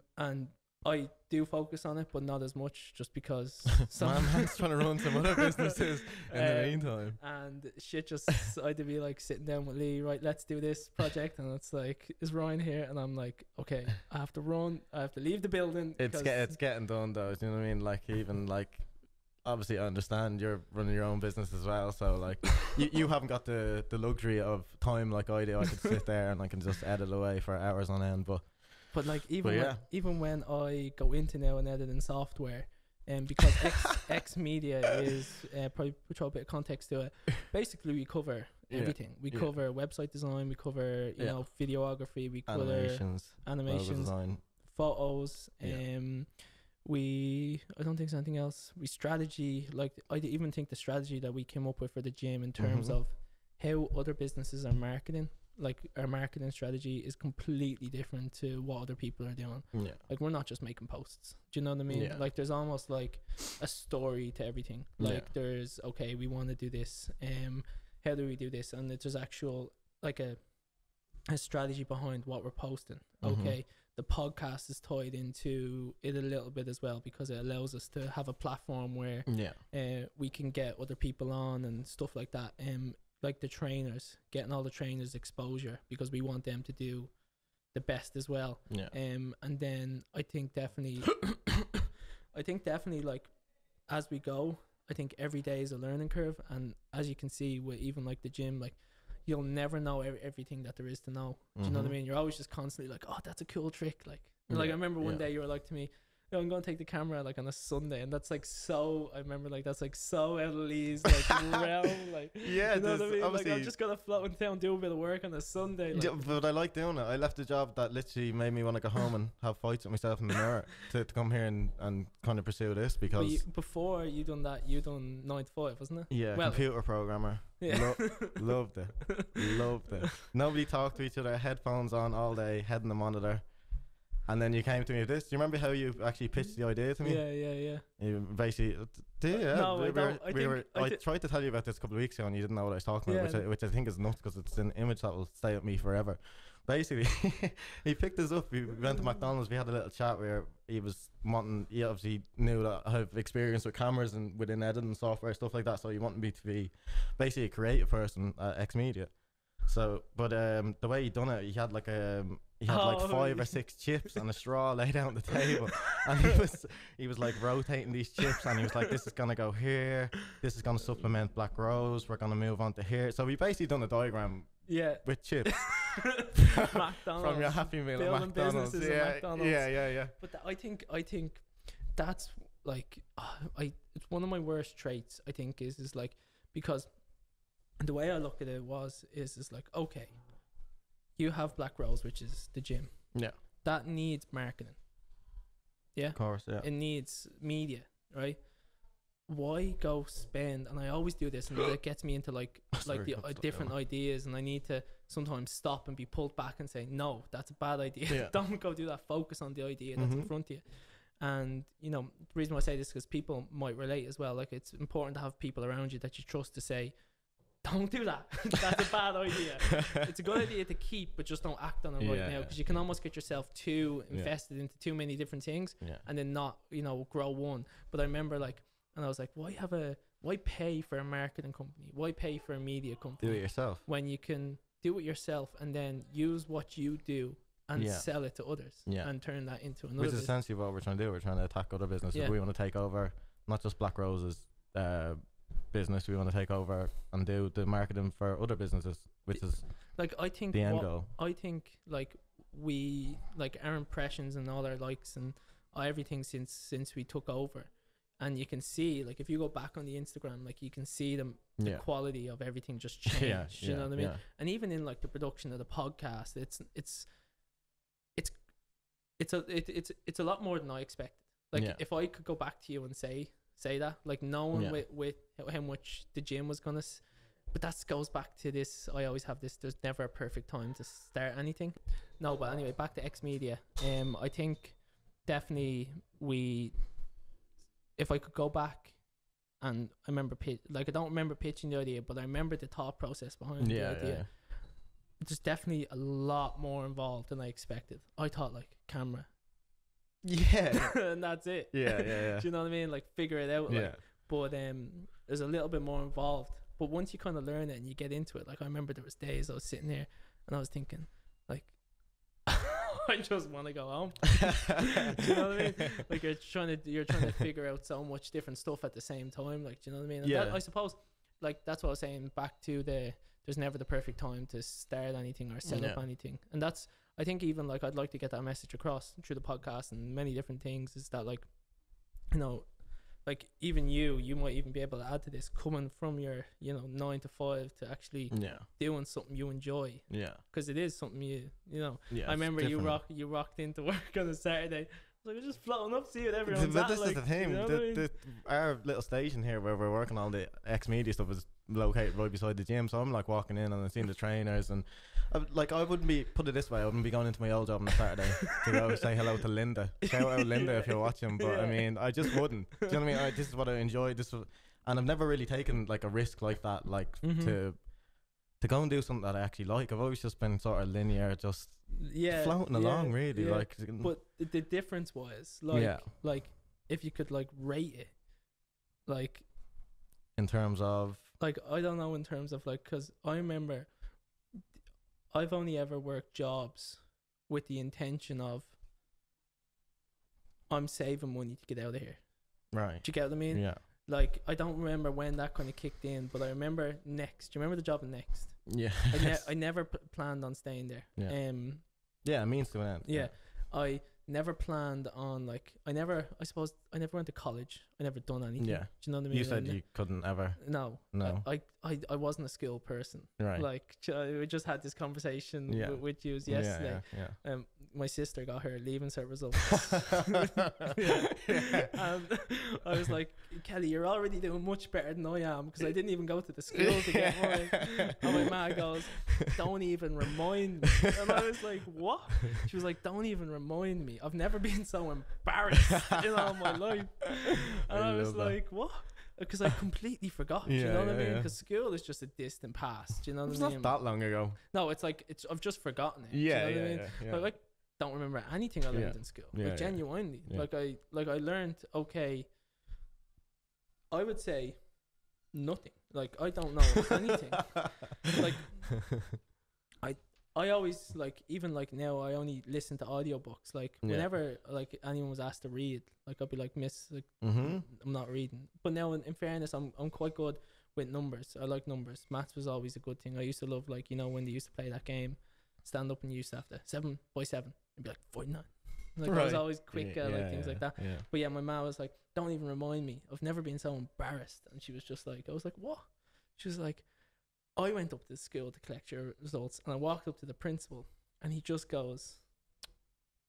Speaker 1: I do focus on it, but not as much, just because
Speaker 2: my man's trying to run some other businesses in the meantime.
Speaker 1: And shit, just I'd be like sitting down with Lee, right, let's do this project, and it's like, is Ryan here? And I'm like, okay, I have to run, I have to leave the building.
Speaker 2: It's getting done though. Do you know what I mean? Like even like, obviously I understand you're running your own business as well, so like you haven't got the luxury of time like I do. I could sit there and I can just edit away for hours on end, but like even when I go into now and editing software, because X Media is probably throw a bit of context to it. Basically, we cover everything. We cover website design. We cover videography. We cover animations, photos. I don't think there's anything else. We strategy. Like I even think the strategy that we came up with for the gym in terms of how other businesses are marketing. Like our marketing strategy is completely different to what other people are doing. Like we're not just making posts. Do you know what I mean? Like there's almost like a story to everything. Like there's, okay, we want to do this. How do we do this? And there's actual like a strategy behind what we're posting. Okay, the podcast is tied into it a little bit as well, because it allows us to have a platform where we can get other people on and stuff like that. Like the trainers, getting all the trainers exposure, because we want them to do
Speaker 1: the best as well.
Speaker 2: Yeah.
Speaker 1: And then I think definitely, like as we go, I think every day is a learning curve, and as you can see with even like the gym, like you'll never know everything that there is to know. Do you know what I mean? You're always just constantly like, oh, that's a cool trick. Like I remember one day you were like to me, yo, I'm going to take the camera like on a Sunday, and that's like so. I remember like that's like so out of Lee's like realm, like
Speaker 2: yeah,
Speaker 1: you know what I mean? Like I'm just gonna float in town, do a bit of work on a Sunday. Like.
Speaker 2: Yeah, but I like doing it. I left a job that literally made me want to go home and have fights with myself in the mirror to come here and kind of pursue this because
Speaker 1: before you done that, you done 9 to 5, wasn't it?
Speaker 2: Yeah, well, computer programmer. Yeah. Loved it. Nobody talked to each other. Headphones on all day, head in the monitor. And then you came to me with this. Do you remember how you actually pitched the idea to me?
Speaker 1: Yeah.
Speaker 2: You basically,
Speaker 1: no,
Speaker 2: I tried to tell you about this a couple of weeks ago, and you didn't know what I was talking about, which I think is nuts because it's an image that will stay with me forever. Basically, he picked us up. We went to McDonald's. We had a little chat where he was wanting. He obviously knew that I have experience with cameras and within editing software, stuff like that. So he wanted me to be basically a creative person at X Media. So, but the way he done it, he had like 5 or 6 chips and a straw laid out on the table, and he was like rotating these chips, and he was like, this is gonna go here, this is gonna supplement Black Rose, we're gonna move on to here. So we basically done a diagram with chips from your Happy Meal at McDonald's. Yeah.
Speaker 1: But I think that's like it's one of my worst traits. I think is like, because the way I look at it is like, okay, you have Black Rose, which is the gym.
Speaker 2: Yeah.
Speaker 1: That needs marketing. Yeah.
Speaker 2: Of course, yeah.
Speaker 1: It needs media, right? Why go spend? And I always do this, and it gets me into like the different ideas, and I need to sometimes stop and be pulled back and say, no, that's a bad idea. Yeah. Don't go do that. Focus on the idea that's in front of you. And you know, the reason why I say this is because people might relate as well. Like, it's important to have people around you that you trust to say, don't do that. That's a bad idea. It's a good idea to keep, but just don't act on it right now, because you can almost get yourself too invested into too many different things and then not, grow one. But I remember and I was like, why pay for a marketing company? Why pay for a media company?
Speaker 2: Do it yourself.
Speaker 1: When you can do it yourself and then use what you do and sell it to others and turn that into another.
Speaker 2: Which is essentially what we're trying to do. We're trying to attack other businesses. Yeah. We want to take over not just Black Rose's business. We want to take over and do the marketing for other businesses, which is
Speaker 1: like, I think
Speaker 2: the end goal.
Speaker 1: I think like we like our impressions and all our likes and everything since we took over, and you can see, like, if you go back on the Instagram, like, you can see the quality of everything just change. You know what I mean? And even in like the production of the podcast, it's a lot more than I expected. Like, if I could go back to you and say that, like, knowing with how much the gym was gonna but that goes back to this. I always have this, there's never a perfect time to start anything. No, but anyway, back to X Media. I think definitely if I could go back, and I remember I don't remember pitching the idea, but I remember the thought process behind the idea. There's definitely a lot more involved than I expected. I thought like camera, and that's it.
Speaker 2: Yeah.
Speaker 1: Do you know what I mean? Like, figure it out. Like, but there's a little bit more involved. But once you kind of learn it and you get into it, like, I remember there was days I was sitting there and I was thinking, like, I just want to go home. Do you know what I mean? Like, you're trying to figure out so much different stuff at the same time. Like, do you know what I mean? And I suppose, like, that's what I was saying back to there's never the perfect time to start anything or set up anything. And that's, I think, even like, I'd like to get that message across through the podcast and many different things, is that, like, like, even you might even be able to add to this, coming from your 9 to 5 to actually doing something you enjoy, because it is something I remember you rocked into work on a Saturday. Like, we're just floating up, see what everyone's
Speaker 2: but this is the thing, our little station here where we're working on the X Media stuff is located right beside the gym, so I'm like walking in and I'm seeing the trainers, and I wouldn't be, put it this way, I wouldn't be going into my old job on a Saturday to go say hello to Linda. Shout out Linda if you're watching, but I mean, I just wouldn't. Do you know what I mean? This is what I enjoy. And I've never really taken like a risk like that, like to go and do something that I actually like. I've always just been sort of linear, just floating along, really. Like,
Speaker 1: but the difference was like if you could like rate it, like,
Speaker 2: in terms of,
Speaker 1: like, I don't know, in terms of like, because I remember I've only ever worked jobs with the intention of I'm saving money to get out of here.
Speaker 2: Right.
Speaker 1: Do you get what I mean?
Speaker 2: Yeah.
Speaker 1: Like, I don't remember when that kind of kicked in, but I remember Next. Do you remember the job in Next?
Speaker 2: Yeah.
Speaker 1: I never planned on staying there.
Speaker 2: Yeah. Yeah, it means to an end.
Speaker 1: Yeah. I never planned on, like, I never went to college. I never done anything.
Speaker 2: Yeah.
Speaker 1: Do you know what I mean?
Speaker 2: You said you couldn't ever.
Speaker 1: No. I wasn't a skilled person.
Speaker 2: Right.
Speaker 1: Like, we just had this conversation with you yesterday.
Speaker 2: Yeah.
Speaker 1: My sister got her leaving cert results. And I was like, Kelly, you're already doing much better than I am, because I didn't even go to the school to get mine. And my ma goes, don't even remind me. And I was like, what? She was like, don't even remind me. I've never been so embarrassed in all my life. And I was like, what? Because I completely forgot. Do you know what I mean? Because school is just a distant past. Do you know what I mean?
Speaker 2: It's not that long ago.
Speaker 1: No, it's like I've just forgotten it.
Speaker 2: Yeah,
Speaker 1: do you know what I mean? Like, I don't remember anything I learned in school. Like, genuinely. Like I learned, okay, I would say nothing. Like, I don't know anything. Like, I always, like, even like now, I only listen to audiobooks. Like, whenever like anyone was asked to read, like, I'd be like, miss, like, I'm not reading. But now, in fairness, I'm quite good with numbers. I like numbers. Maths was always a good thing. I used to love, like, you know, when they used to play that game, stand up, and you used to have to 7 by 7 and be like 49. Like, I was always quick at like things like that. But yeah, my mom was like, don't even remind me. I've never been so embarrassed. And she was just like, I was like, what? She was like, I went up to school to collect your results, and I walked up to the principal, and he just goes,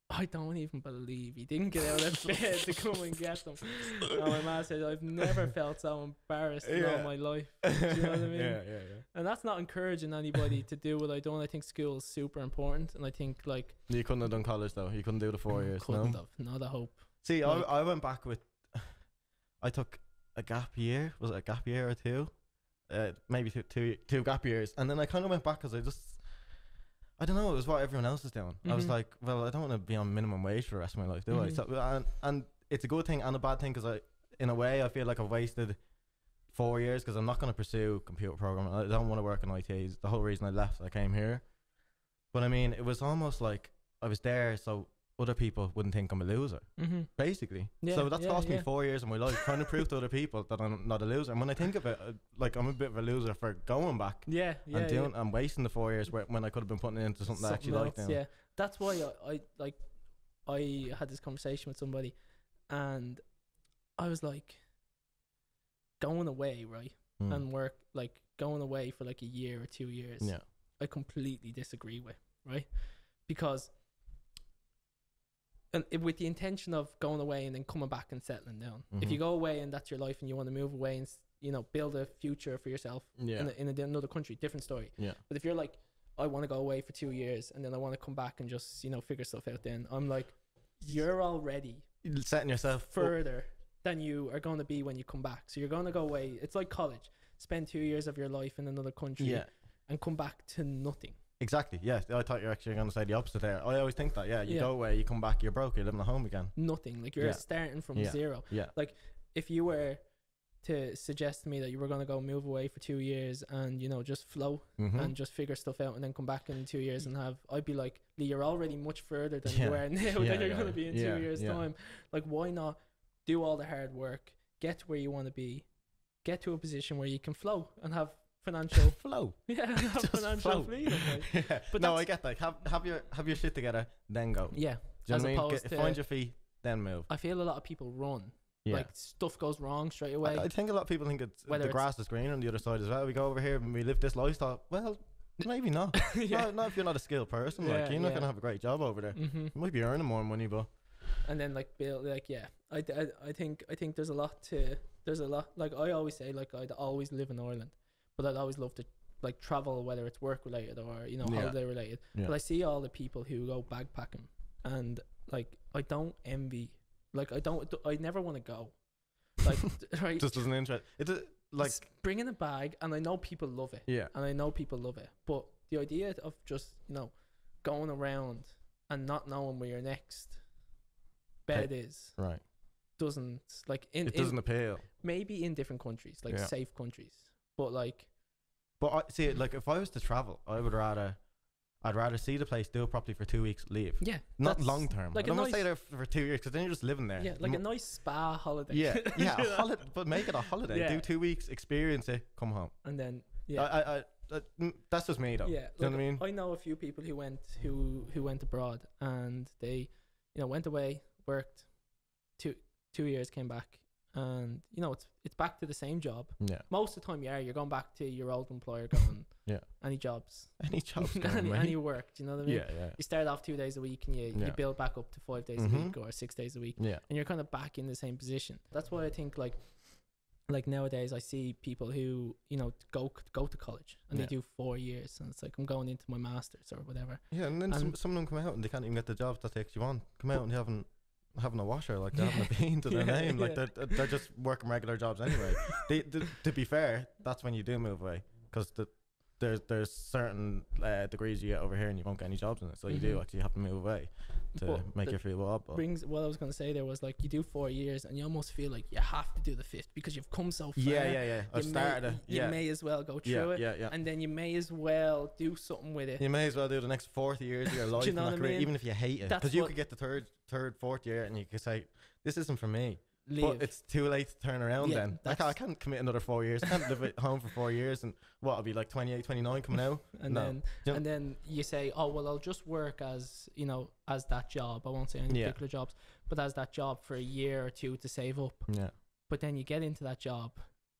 Speaker 1: I don't even believe he didn't get out of bed to come and get them. And my mom said, I've never felt so embarrassed in all my life. Do you know what I mean? And that's not encouraging anybody to do what I done. I think school is super important, and I think, like,
Speaker 2: you couldn't have done college though. You couldn't do the 4 years.
Speaker 1: Couldn't have. Not a hope.
Speaker 2: See, like, I went back with. I took a gap year. Was it a gap year or two? Maybe two gap years, and then I kind of went back because I don't know, it was what everyone else was doing. I was like, well, I don't want to be on minimum wage for the rest of my life, do I? So, and it's a good thing and a bad thing, because in a way, I feel like I've wasted 4 years, because I'm not going to pursue computer programming. I don't want to work in IT. It's the whole reason I left. I came here, but I mean, it was almost like I was there so other people wouldn't think I'm a loser, basically. So that's cost me 4 years of my life trying to prove to other people that I'm not a loser. And when I think of it, like, I'm a bit of a loser for going back. And wasting the 4 years when I could have been putting it into something I actually liked.
Speaker 1: Yeah, that's why I had this conversation with somebody, and I was like, going away, right, and work, like, going away for like a year or 2 years. I completely disagree with, right, because. And with the intention of going away and then coming back and settling down. If you go away and that's your life, and you want to move away and, you know, build a future for yourself in another country, different story. But if you're like, I want to go away for 2 years and then I want to come back and just, you know, figure stuff out, then I'm like, you're already
Speaker 2: setting yourself
Speaker 1: further than you are going to be when you come back. So you're going to go away. It's like college. Spend 2 years of your life in another country and come back to nothing.
Speaker 2: Exactly. Yeah, I thought you were actually going to say the opposite there. I always think that. Yeah, you go away, you come back, you're broke, you're living at home again.
Speaker 1: Nothing. Like, you're starting from zero. Like, if you were to suggest to me that you were going to go move away for 2 years and, you know, just flow and just figure stuff out and then come back in 2 years and I'd be like, Lee, you're already much further than you are now than you're going to be in 2 years time. Like, why not do all the hard work, get to where you want to be, get to a position where you can flow and have financial
Speaker 2: flow.
Speaker 1: Have financial freedom. Like.
Speaker 2: But no, I get that. Have your shit together, then go.
Speaker 1: Yeah.
Speaker 2: Do you know what I mean? Find your feet, then move.
Speaker 1: I feel a lot of people run. Like, stuff goes wrong straight away.
Speaker 2: I think a lot of people think the grass is green on the other side as well. We go over here and we live this lifestyle. Well, maybe not. Not if you're not a skilled person. Like, you're not gonna have a great job over there. You might be earning more money, but.
Speaker 1: And then, like, build, like, I think there's a lot. Like, I always say, like, I'd always live in Ireland. But I'd always love to, like, travel, whether it's work related or, you know, holiday related. But I see all the people who go backpacking, and, like, I don't envy. Like, I never want to go. Like, right?
Speaker 2: Just doesn't interest. It's like
Speaker 1: bringing a bag, and I know people love it.
Speaker 2: Yeah.
Speaker 1: And I know people love it. But the idea of just, you know, going around and not knowing where your next bed is,
Speaker 2: right,
Speaker 1: doesn't, like,
Speaker 2: it doesn't appeal.
Speaker 1: Maybe in different countries, like safe countries. But, like,
Speaker 2: I see it, like, if I was to travel, I would rather I'd rather see the place, do it properly for 2 weeks, leave.
Speaker 1: Yeah,
Speaker 2: not long term.
Speaker 1: Like
Speaker 2: I don't want to stay there for 2 years because then you're just living there.
Speaker 1: Yeah, like a nice spa holiday.
Speaker 2: Yeah, yeah, a holiday, but make it a holiday.
Speaker 1: Yeah.
Speaker 2: Do 2 weeks, experience it, come home,
Speaker 1: and then
Speaker 2: that's just me though.
Speaker 1: Yeah,
Speaker 2: do you know what I mean?
Speaker 1: I know a few people who went abroad, and they, went away, worked 2 years, came back, and it's back to the same job.
Speaker 2: Yeah.
Speaker 1: Most of the time, you're going back to your old employer, going,
Speaker 2: yeah,
Speaker 1: any jobs,
Speaker 2: any
Speaker 1: work. Do you know what I mean?
Speaker 2: Yeah.
Speaker 1: You start off 2 days a week, and you build back up to 5 days a week or 6 days a week.
Speaker 2: Yeah.
Speaker 1: And you're kind of back in the same position. That's why I think like nowadays I see people who go to college and they do 4 years, and it's like, I'm going into my masters or whatever.
Speaker 2: Yeah, and then some of them come out and they can't even get the jobs that they actually want. Come out and they haven't having a washer, like they haven't a bean to their name, like they're just working regular jobs anyway. To be fair, that's when you do move away, because there's certain degrees you get over here and you won't get any jobs in it, so you do actually have to move away to make you feel well.
Speaker 1: What I was going to say there was, like, you do 4 years and you almost feel like you have to do the 5th because you've come so far. You may as well go through it, and then you may as well do something with it.
Speaker 2: You may as well do the next 40 years of your life, even if you hate it, because you could get the third, fourth year and you could say, this isn't for me. Leave. But it's too late to turn around then. I can't commit another 4 years. I can't live at home for 4 years and I'll be like 28, 29 coming out.
Speaker 1: And then you say, oh, well, I'll just work as that job. I won't say any particular jobs, but as that job for a year or two to save up. Yeah. But then you get into that job,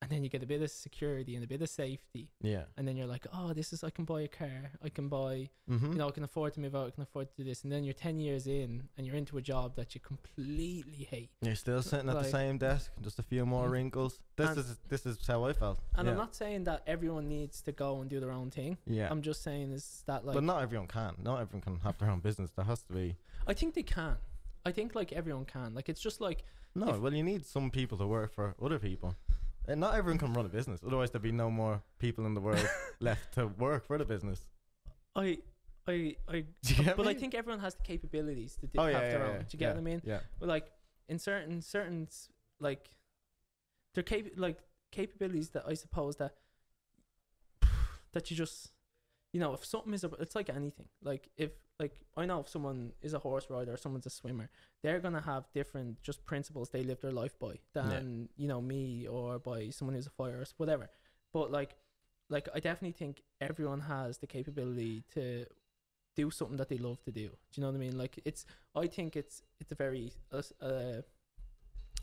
Speaker 1: and then you get a bit of security and a bit of safety. Yeah. And then you're like, oh, I can buy a car. I can buy, I can afford to move out. I can afford to do this. And then you're 10 years in and you're into a job that you completely hate. You're
Speaker 2: still sitting at the same desk, just a few more wrinkles. This is how I felt.
Speaker 1: And I'm not saying that everyone needs to go and do their own thing. Yeah. I'm just saying is that, like...
Speaker 2: But not everyone can. Not everyone can have their own business. There has to be...
Speaker 1: I think they can. I think, like, everyone can. Like, it's just like...
Speaker 2: No, well, you need some people to work for other people. And not everyone can run a business. Otherwise, there'd be no more people in the world left to work for the business.
Speaker 1: But I think everyone has the capabilities to have their own. Do you get what I mean? Yeah. But, like, in certain like, they're capabilities that I suppose that you just, if something is it's like anything. Like, I know if someone is a horse rider or someone's a swimmer, they're gonna have different just principles they live their life by than me, or by someone who's a fighter, whatever. But like I definitely think everyone has the capability to do something that they love to do. Do you know what I mean? Like, I think it's a very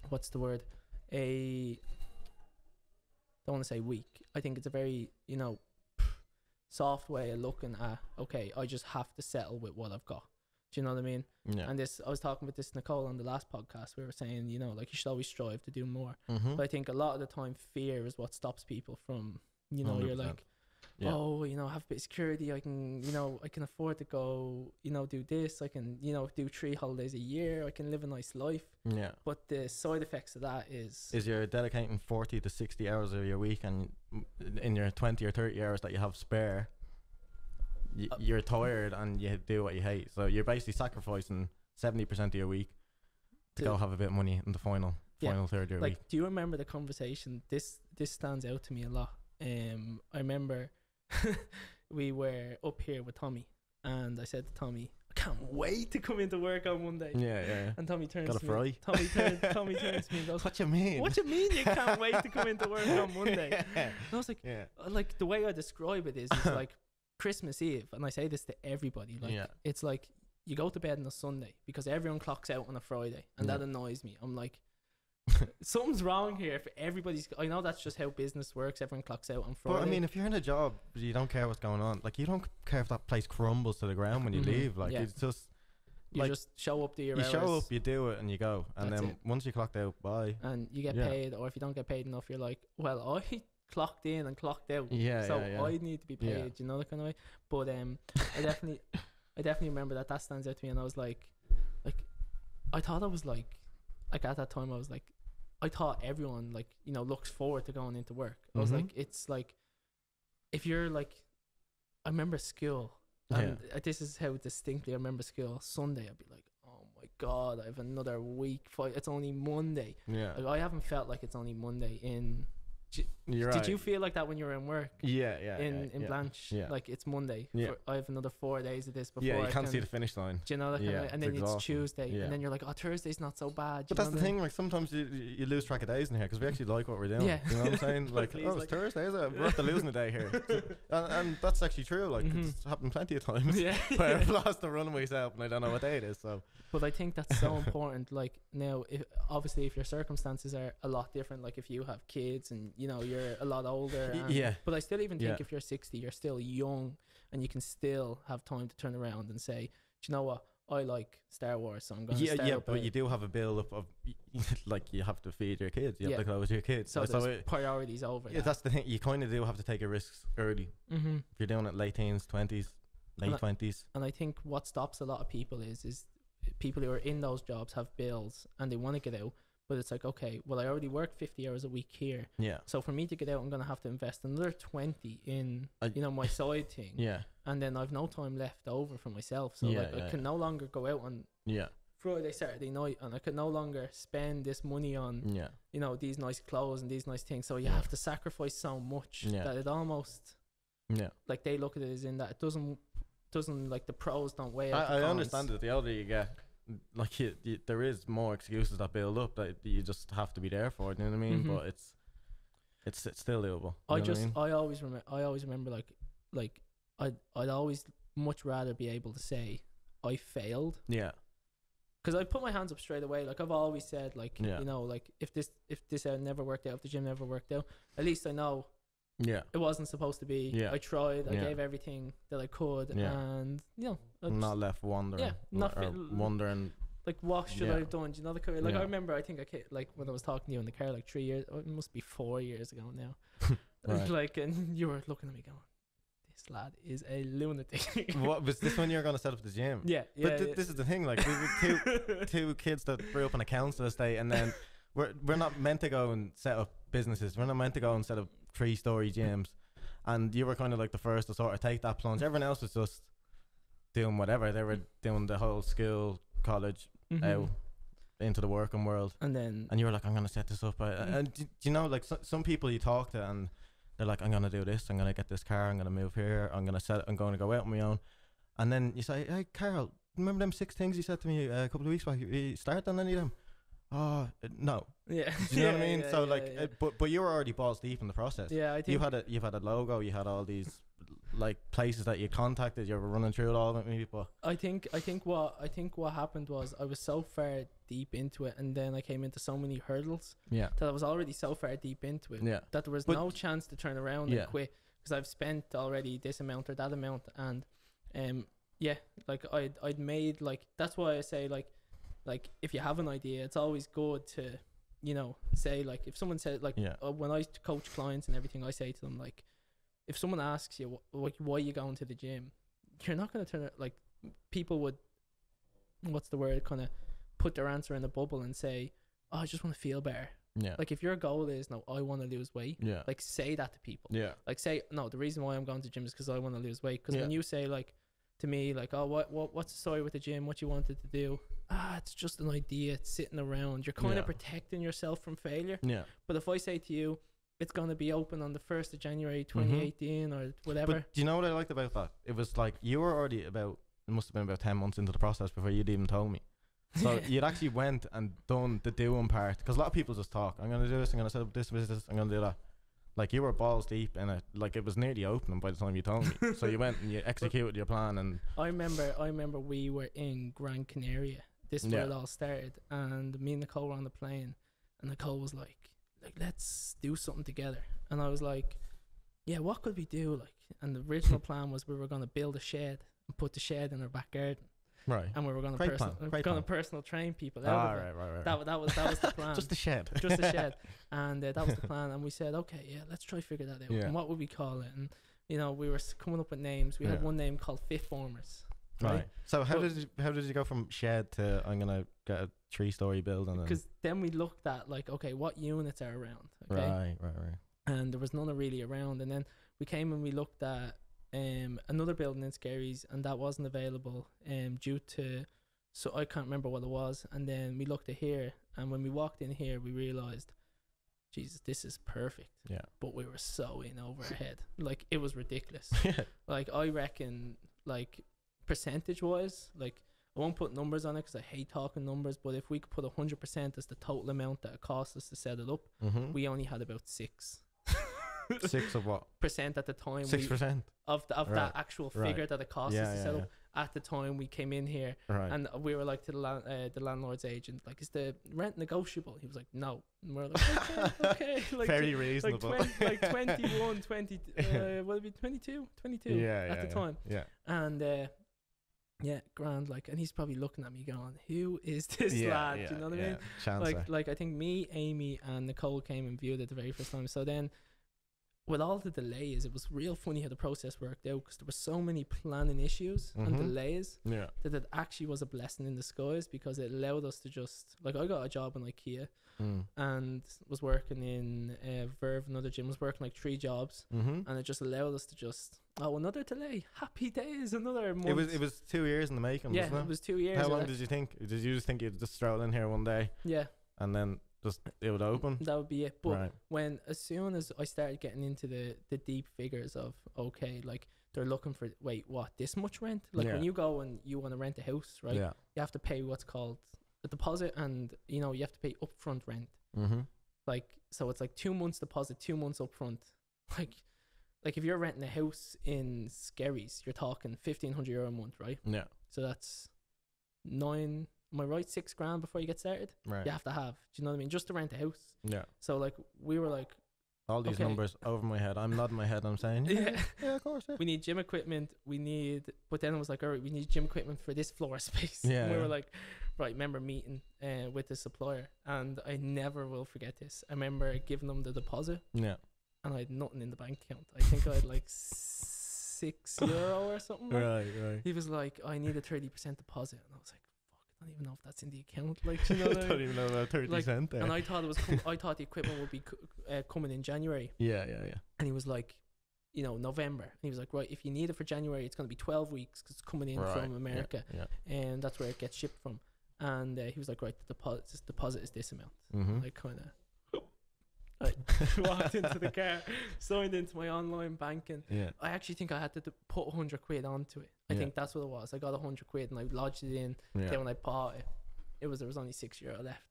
Speaker 1: what's the word? Don't want to say weak. I think it's a very soft way of looking at, okay, I just have to settle with what I've got. Do you know what I mean? Yeah. And I was talking with this Nicole on the last podcast. We were saying, like, you should always strive to do more. But I think a lot of the time, fear is what stops people from, 100%. You're like, I have a bit of security. I can, I can afford to go, do this. I can, do 3 holidays a year. I can live a nice life. Yeah. But the side effects of that is
Speaker 2: you're dedicating 40 to 60 hours of your week, and in your 20 or 30 hours that you have spare, you're tired and you do what you hate. So you're basically sacrificing 70% of your week to go have a bit of money in the final third year week.
Speaker 1: Do you remember the conversation? This stands out to me a lot. I remember we were up here with Tommy, and I said to Tommy, I can't wait to come into work on Monday. Yeah. And Tommy turns to me. Tommy turns to me and goes,
Speaker 2: What you mean?
Speaker 1: What you mean you can't wait to come into work on Monday? And I was like, like, the way I describe it is like Christmas Eve, and I say this to everybody, like, it's like you go to bed on a Sunday because everyone clocks out on a Friday, and that annoys me. I'm like, something's wrong here. If everybody's, I know that's just how business works. Everyone clocks out on Friday.
Speaker 2: But I mean, if you're in a job, you don't care what's going on. Like, you don't care if that place crumbles to the ground when you leave. Like, it's just,
Speaker 1: you just show up, do your hours.
Speaker 2: You show up, you do it, and you go. And then once you clocked out, bye.
Speaker 1: And you get paid, or if you don't get paid enough, you're like, well, I clocked in and clocked out, so I need to be paid. You know, that kind of way. But I definitely remember that stands out to me, and I was like, I thought I was like at that time I was like, I thought everyone, like, looks forward to going into work. I was like, it's like, if you're like, I remember school, and this is how distinctly I remember school. Sunday, I'd be like, oh my god, I have another week. It's only Monday. Yeah, like, I haven't felt like it's only Monday in Did you feel like that when you were in work? In Blanche,
Speaker 2: yeah.
Speaker 1: like it's Monday.
Speaker 2: Yeah.
Speaker 1: I have another 4 days of this before.
Speaker 2: Yeah, you can't see the finish line.
Speaker 1: Do you know that kind of, and then it's Tuesday, and then you're like, oh, Thursday's not so bad.
Speaker 2: But that's the thing. Like sometimes you lose track of days in here because we actually like what we're doing. Yeah. You know what I'm saying? Like, oh, it's Thursday, is it? We're after losing a day here, and that's actually true. Like it's happened plenty of times. Yeah. Where I've lost the runways out and I don't know what day it is. So.
Speaker 1: But I think that's so important. Like now, obviously, if your circumstances are a lot different, like if you have kids and you know you're a lot older. But I still even think if you're 60, you're still young and you can still have time to turn around and say, do you know what? I like Star Wars, so I'm going to start
Speaker 2: but you do have a build up of like you have to feed your kids. You have to clothe your kids.
Speaker 1: So there's priorities over.
Speaker 2: Yeah, that's the thing. You kind of do have to take your risks early. Mm-hmm. If you're doing it late teens, 20s, late 20s.
Speaker 1: And I think what stops a lot of people is people who are in those jobs have bills and they want to get out, but it's like, okay, well, I already work 50 hours a week here. Yeah. So for me to get out, I'm going to have to invest another 20 in, my side thing. Yeah. And then I've no time left over for myself. So I can no longer go out on Friday, Saturday night, and I can no longer spend this money on, these nice clothes and these nice things. So you have to sacrifice so much that it almost, like they look at it as in that it doesn't like the pros don't weigh out the cons.
Speaker 2: I understand it. The older you get, like there is more excuses that build up that you just have to be there for. You know what I mean? Mm-hmm. But it's still doable.
Speaker 1: I always remember like I'd always much rather be able to say I failed. Yeah. Because I put my hands up straight away. Like I've always said, like like if this never worked out, if the gym never worked out, at least I know. Yeah, it wasn't supposed to be. Yeah. I tried. I gave everything that I could, and
Speaker 2: not left wondering. Yeah, not wondering.
Speaker 1: Like, what should I have done? Do you know the career? Like, I remember. I think like when I was talking to you in the car, like 3 years. It must be 4 years ago now. Right. Like, and you were looking at me going, "This lad is a lunatic."
Speaker 2: What was this when you were going to set up the gym?
Speaker 1: Yeah,
Speaker 2: But this is the thing. Like, we were two kids that grew up in a council estate, and then we're not meant to go and set up businesses. We're not meant to go and set up 3-story gyms, and you were kind of like the first to sort of take that plunge. Everyone else was just doing whatever. They were doing the whole school, college, out into the working world, and you were like, I'm gonna set this up. And do you know, like some people you talk to, and they're like, I'm gonna do this, I'm gonna get this car, I'm gonna move here, I'm gonna go out on my own. And then you say, hey Carl, remember them 6 things you said to me a couple of weeks back? You start on any of them? Oh no. Yeah. Do you know what I mean? So but you were already balls deep in the process. Yeah, I think you've had a logo, you had all these like places that you contacted, you were running through it all with me. But
Speaker 1: I think what happened was I was so far deep into it, and then I came into so many hurdles. Yeah. That I was already so far deep into it. Yeah. That there was no chance to turn around and quit, because I've spent already this amount or that amount, and like I'd made, like, that's why I say like if you have an idea, it's always good to, say, like, if someone said, like, when I coach clients and everything, I say to them, like, if someone asks you why you going to the gym, you're not going to turn it, like, people would, what's the word, kind of put their answer in a bubble and say, oh, I just want to feel better. Yeah. Like, if your goal is, no, I want to lose weight, like, say that to people. Yeah. Like, say, no, the reason why I'm going to the gym is because I want to lose weight. Because when you say, like, to me, like, oh, what's the story with the gym, what you wanted to do, it's just an idea, it's sitting around, you're kind of protecting yourself from failure. Yeah. But if I say to you, it's going to be open on the 1st of January 2018 or whatever.
Speaker 2: But do you know what I liked about that? It was like you were already it must have been about 10 months into the process before you'd even told me. So you'd actually went and done the doing part, because a lot of people just talk, I'm going to do this, I'm going to set up this business, I'm going to do that. Like, you were balls deep in it. Like, it was nearly opening by the time you told me. So you went and you executed your plan. And
Speaker 1: I remember we were in Gran Canaria. This is where it all started. And me and Nicole were on the plane, and Nicole was like, let's do something together. And I was like, yeah, what could we do? Like, and the original plan was we were going to build a shed and put the shed in our back garden. Right. And we were going to personal train people out of it. Right. That was the plan.
Speaker 2: Just a shed.
Speaker 1: Just a shed. And that was the plan. And we said, okay, let's try to figure that out. Yeah. And what would we call it? And we were coming up with names. We had one name called Fit Formers.
Speaker 2: Right. So how did you go from shed to I'm gonna get a 3-story building?
Speaker 1: Because then we looked at, like, okay, what units are around? Okay?
Speaker 2: Right.
Speaker 1: And there was none really around. And then we came and we looked at another building in Scaries, and that wasn't available due to, so I can't remember what it was. And then we looked at here, and when we walked in here, we realized Jesus, this is perfect.
Speaker 2: Yeah.
Speaker 1: But we were so in over our head. Like, it was ridiculous.
Speaker 2: Yeah.
Speaker 1: Like, I reckon, like, percentage wise, like, I won't put numbers on it because I hate talking numbers, but if we could put 100% as the total amount that it cost us to set it up, we only had about 6.
Speaker 2: 6 of what?
Speaker 1: Percent at the time.
Speaker 2: 6%
Speaker 1: of that actual figure that it cost us to set up. At the time we came in here, and we were like to the landlord's agent, like, is the rent negotiable? He was like, no. And we're like, okay. Like,
Speaker 2: very reasonable.
Speaker 1: Like 21, 20, what would it be, 22 at the time.
Speaker 2: Yeah.
Speaker 1: And yeah, grand. Like, and he's probably looking at me going, who is this lad? Do you know what I mean?
Speaker 2: Chancellor.
Speaker 1: Like I think me, Amy, and Nicole came and viewed it the very first time. So then, with all the delays, it was real funny how the process worked out, because there were so many planning issues and delays that it actually was a blessing in disguise, because it allowed us to just, like, I got a job in IKEA and was working in Verve, another gym, was working like 3 jobs, and it just allowed us to just, another delay, happy days, another month.
Speaker 2: It was 2 years in the making, wasn't it?
Speaker 1: It was 2 years.
Speaker 2: How long did you think? Did you just think you'd just stroll in here one day?
Speaker 1: Yeah.
Speaker 2: And then just it would open?
Speaker 1: That would be it. But as soon as I started getting into the deep figures of, okay, like, they're looking for, wait, what, this much rent? Like, when you go and you want to rent a house, right? Yeah. You have to pay what's called a deposit, and, you know, you have to pay upfront rent. Like, so it's like 2 months deposit, 2 months upfront. Like if you're renting a house in Skerries, you're talking €1,500 a month, right? Yeah. So that's 9, am I right? 6 grand before you get started. Right. You have to have. Do you know what I mean? Just to rent a house. Yeah. So like we were like,
Speaker 2: all these numbers over my head. I'm nodding my head. I'm saying, yeah, of course. Yeah.
Speaker 1: We need gym equipment. But then it was like, all right, we need gym equipment for this floor space. Yeah. And we were like, right. Remember meeting with the supplier, and I never will forget this. I remember giving them the deposit. Yeah. And I had nothing in the bank account. I think I had like €6 or something. Right. He was like, I need a 30% deposit, and I was like, I don't even know if that's in the account. Like, you know,
Speaker 2: I don't even know about 30 cent there.
Speaker 1: And I thought it was. I thought the equipment would be coming in January. Yeah. And he was like, you know, November. And he was like, right, if you need it for January, it's going to be 12 weeks because it's coming in from America, and that's where it gets shipped from. And he was like, right, the deposit is this amount. I kind of. I walked into the car, signed into my online banking. Yeah. I actually think I had to put 100 quid onto it. I think that's what it was. I got 100 quid and I lodged it in. Then when I bought it, there was only €6 left.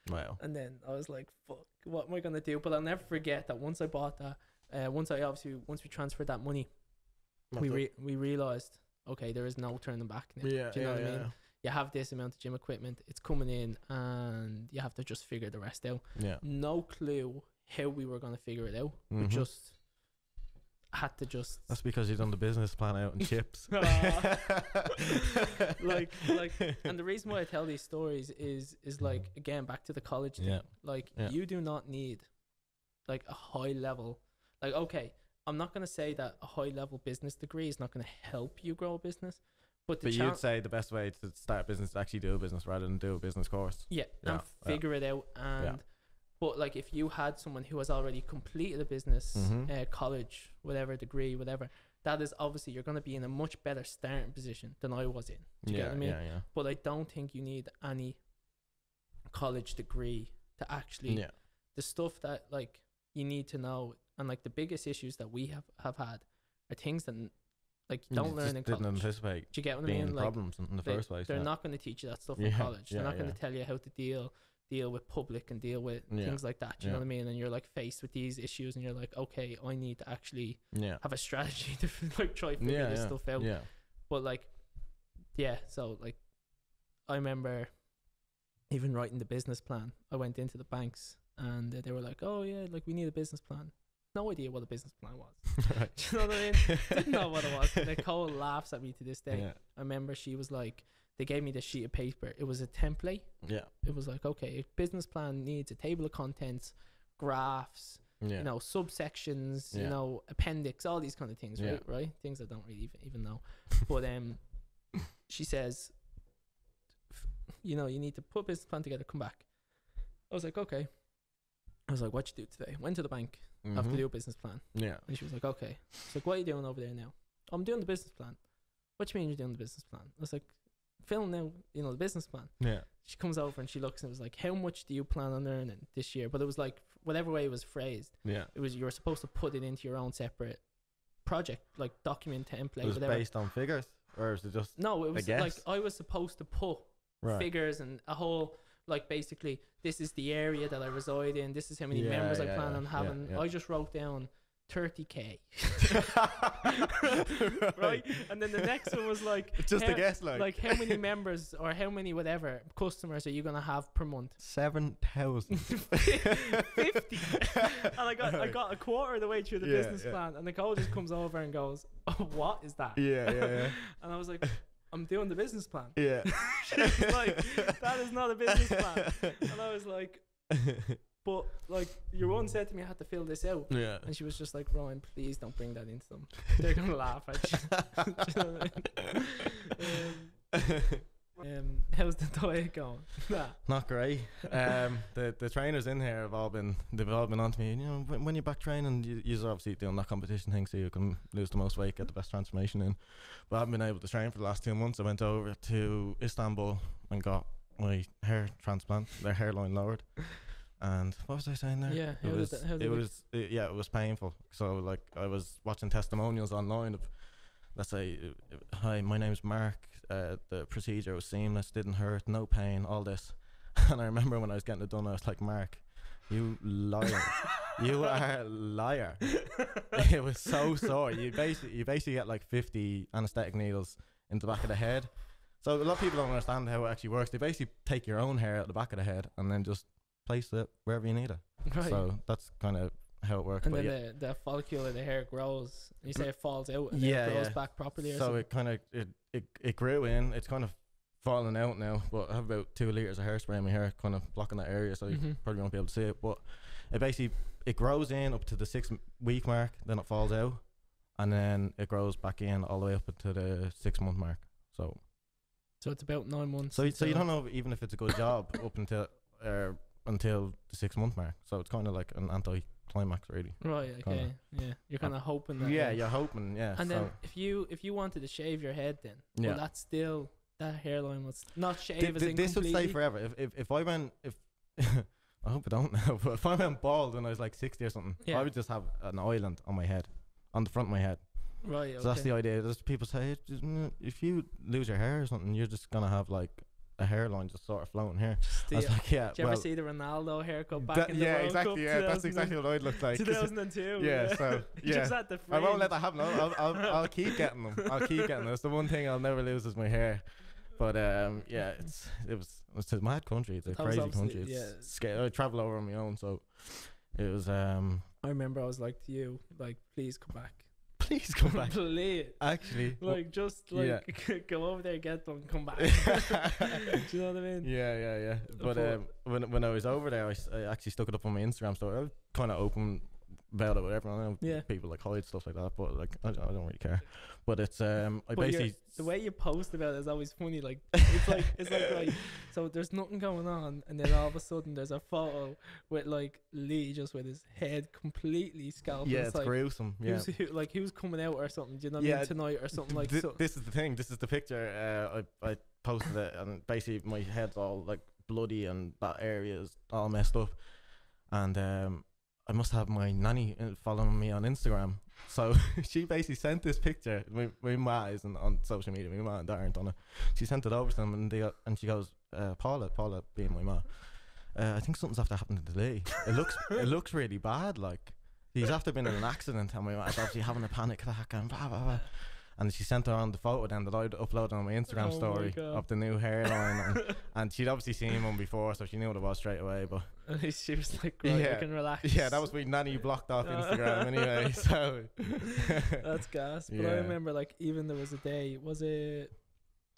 Speaker 1: Wow. And then I was like, fuck, what am I gonna do? But I'll never forget that once I bought that, once we transferred that money, we realized, okay, there is no turning back now. Yeah. Do you know what I mean? You have this amount of gym equipment, it's coming in, and you have to just figure the rest out. Yeah. No clue how we were going to figure it out. We just had to just.
Speaker 2: That's because you've done the business plan out in chips.
Speaker 1: like, and the reason why I tell these stories is like, again, back to the college thing. Like, you do not need like a high level. Like, okay, I'm not going to say that a high level business degree is not going to help you grow a business. But
Speaker 2: you'd say the best way to start a business is actually do a business rather than do a business course.
Speaker 1: Yeah, and figure it out. And but like, if you had someone who has already completed a business, college, whatever degree, whatever, that is obviously, you're going to be in a much better starting position than I was in. Do you get what I mean? Yeah. But I don't think you need any college degree to actually the stuff that like you need to know, and like the biggest issues that we have had are things that like you don't learn in college.
Speaker 2: Didn't anticipate.
Speaker 1: Do you get what I mean? Like,
Speaker 2: problems in the first place.
Speaker 1: They're not going to teach you that stuff in college. They're not going to tell you how to deal with public and deal with things like that. Do you know what I mean? And you're like faced with these issues, and you're like, okay, I need to actually have a strategy to like try to figure this stuff out. Yeah. But like, so like, I remember even writing the business plan. I went into the banks, and they were like, oh yeah, like, we need a business plan. No idea what a business plan was. Right. Do you know what I mean? Didn't know what it was. Nicole laughs at me to this day. I remember she was like, they gave me this sheet of paper. It was a template. Yeah. It was like, okay, a business plan needs a table of contents, graphs, you know, subsections, you know, appendix, all these kind of things, right? Things I don't really even know. But she says, you know, you need to put a business plan together, come back. I was like, okay. I was like, what you do today? Went to the bank. Have to do a business plan. Yeah. And she was like, okay. She's like, what are you doing over there now? I'm doing the business plan. What do you mean you're doing the business plan? I was like, filling out, you know, the business plan.
Speaker 2: Yeah.
Speaker 1: She comes over and she looks and it was like, how much do you plan on earning this year? But it was like, whatever way it was phrased.
Speaker 2: Yeah.
Speaker 1: It was, you were supposed to put it into your own separate project, like document template.
Speaker 2: It was
Speaker 1: whatever.
Speaker 2: based on figures, or is it just?
Speaker 1: No, it was like I was supposed to put figures and a whole, like, basically this is the area that I reside in. This is how many members I plan on having. I just wrote down 30k. Right, and then the next one was like
Speaker 2: just a guess, like
Speaker 1: how many members or how many whatever customers are you gonna have per month?
Speaker 2: 7,000.
Speaker 1: 50. And I got a quarter of the way through the business plan, and Nicole just comes over and goes, "Oh, what is that?"
Speaker 2: Yeah.
Speaker 1: And I was like, "I'm doing the business plan."
Speaker 2: Yeah.
Speaker 1: She's like, "That is not a business plan." And I was like, but like your one said to me, I had to fill this out.
Speaker 2: Yeah.
Speaker 1: And she was just like, "Ryan, please don't bring that into them. They're gonna laugh at you." Do you know what I mean? How's the diet going?
Speaker 2: Not great. The trainers in here they've all been on to me. You know, when you're back training, you're obviously doing that competition thing, so you can lose the most weight, get the best transformation in. But I haven't been able to train for the last 2 months. I went over to Istanbul and got my hair transplant, their hairline lowered. And what was I saying there?
Speaker 1: Yeah,
Speaker 2: it was painful. So like I was watching testimonials online of, let's say, "Hi, my name's Mark. The procedure was seamless, didn't hurt, no pain, all this." And I remember when I was getting it done, I was like, "Mark, you liar! You are a liar!" It was so sore. You basically get like 50 anesthetic needles in the back of the head. So a lot of people don't understand how it actually works. They basically take your own hair out the back of the head and then just place it wherever you need it. Right. So that's kind of how it works.
Speaker 1: And then the follicle of the hair grows. You say it falls out and then it grows back properly. Or
Speaker 2: so
Speaker 1: something?
Speaker 2: It kind of it grew in. It's kind of falling out now. But I have about 2 liters of hairspray in my hair, kind of blocking that area, so you probably won't be able to see it. But it basically grows in up to the 6-week mark, then it falls out, and then it grows back in all the way up to the 6-month mark. So
Speaker 1: it's about 9 months.
Speaker 2: So you don't know even if it's a good job up until the 6-month mark. So it's kind of like an anti-climax, really.
Speaker 1: Right. Okay.
Speaker 2: Kinda.
Speaker 1: Yeah. You're kind of hoping that.
Speaker 2: Yeah, you're hoping. Yeah.
Speaker 1: And then if you wanted to shave your head, then well, that's still, that hairline was not shaved.
Speaker 2: This would stay forever. If I went I hope I don't know, but if I went bald when I was like 60 or something, I would just have an island on my head, on the front of my head.
Speaker 1: Right. Okay.
Speaker 2: So that's the idea. There's people say if you lose your hair or something, you're just gonna have like a hairline just sort of floating here. I was like, yeah.
Speaker 1: Did you ever see the Ronaldo haircut back in the World
Speaker 2: exactly.
Speaker 1: Cup?
Speaker 2: Yeah, that's exactly what I'd look like.
Speaker 1: 2002.
Speaker 2: Yeah, so
Speaker 1: Just at the
Speaker 2: I won't let that happen. I'll keep getting them. It's the one thing I'll never lose is my hair. But it was a mad country. It's a crazy country. It's scary. I travel over on my own, so it was. I
Speaker 1: remember I was like to you, like, please come back.
Speaker 2: Please come back.
Speaker 1: Please.
Speaker 2: Actually.
Speaker 1: Like, just like go over there, get them, come back. Do you know what I mean?
Speaker 2: Yeah. But when I was over there, I actually stuck it up on my Instagram story. I was kind of open about it with everyone. I know people like hide stuff like that, but like I don't really care. But it's basically
Speaker 1: the way you post about it is always funny. Like it's like so there's nothing going on, and then all of a sudden there's a photo with like Lee just with his head completely scalped.
Speaker 2: Yeah, it's like, gruesome. Yeah,
Speaker 1: who's coming out or something? Do you know what I mean? Tonight or something like that.
Speaker 2: This is the thing. This is the picture. I posted it, and basically my head's all like bloody, and that area is all messed up, and I must have my nanny following me on Instagram. So she basically sent this picture. My ma isn't on social media. My ma and dad aren't on it. She sent it over to them, and she goes, Paula being my ma, I think something's after happened to Lee. It looks really bad. Like he's after been in an accident, and my ma's obviously having a panic attack and blah blah blah. And she sent her on the photo then that I'd uploaded on my Instagram story of the new hairline, and she'd obviously seen one before, so she knew what it was straight away. But
Speaker 1: at least she was like, right, you can relax.
Speaker 2: Yeah, that was my nanny blocked off Instagram anyway. So
Speaker 1: that's gas. But I remember, like, even there was a day. Was it?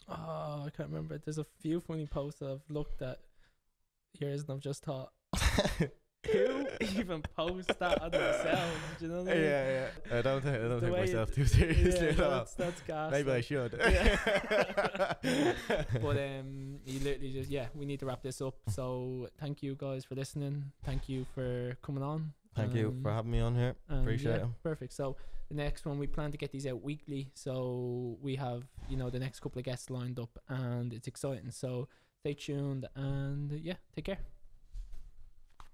Speaker 1: Oh, I can't remember. There's a few funny posts that I've looked at years, and I've just thought, who even posts that on themselves? Do you know what I mean?
Speaker 2: Yeah. I don't take myself too seriously.
Speaker 1: Yeah, that's gas.
Speaker 2: Maybe I should.
Speaker 1: But you literally just we need to wrap this up. So thank you guys for listening. Thank you for coming on.
Speaker 2: Thank you for having me on here. Appreciate it.
Speaker 1: Perfect. So the next one, we plan to get these out weekly. So we have, the next couple of guests lined up, and it's exciting. So stay tuned, and take care.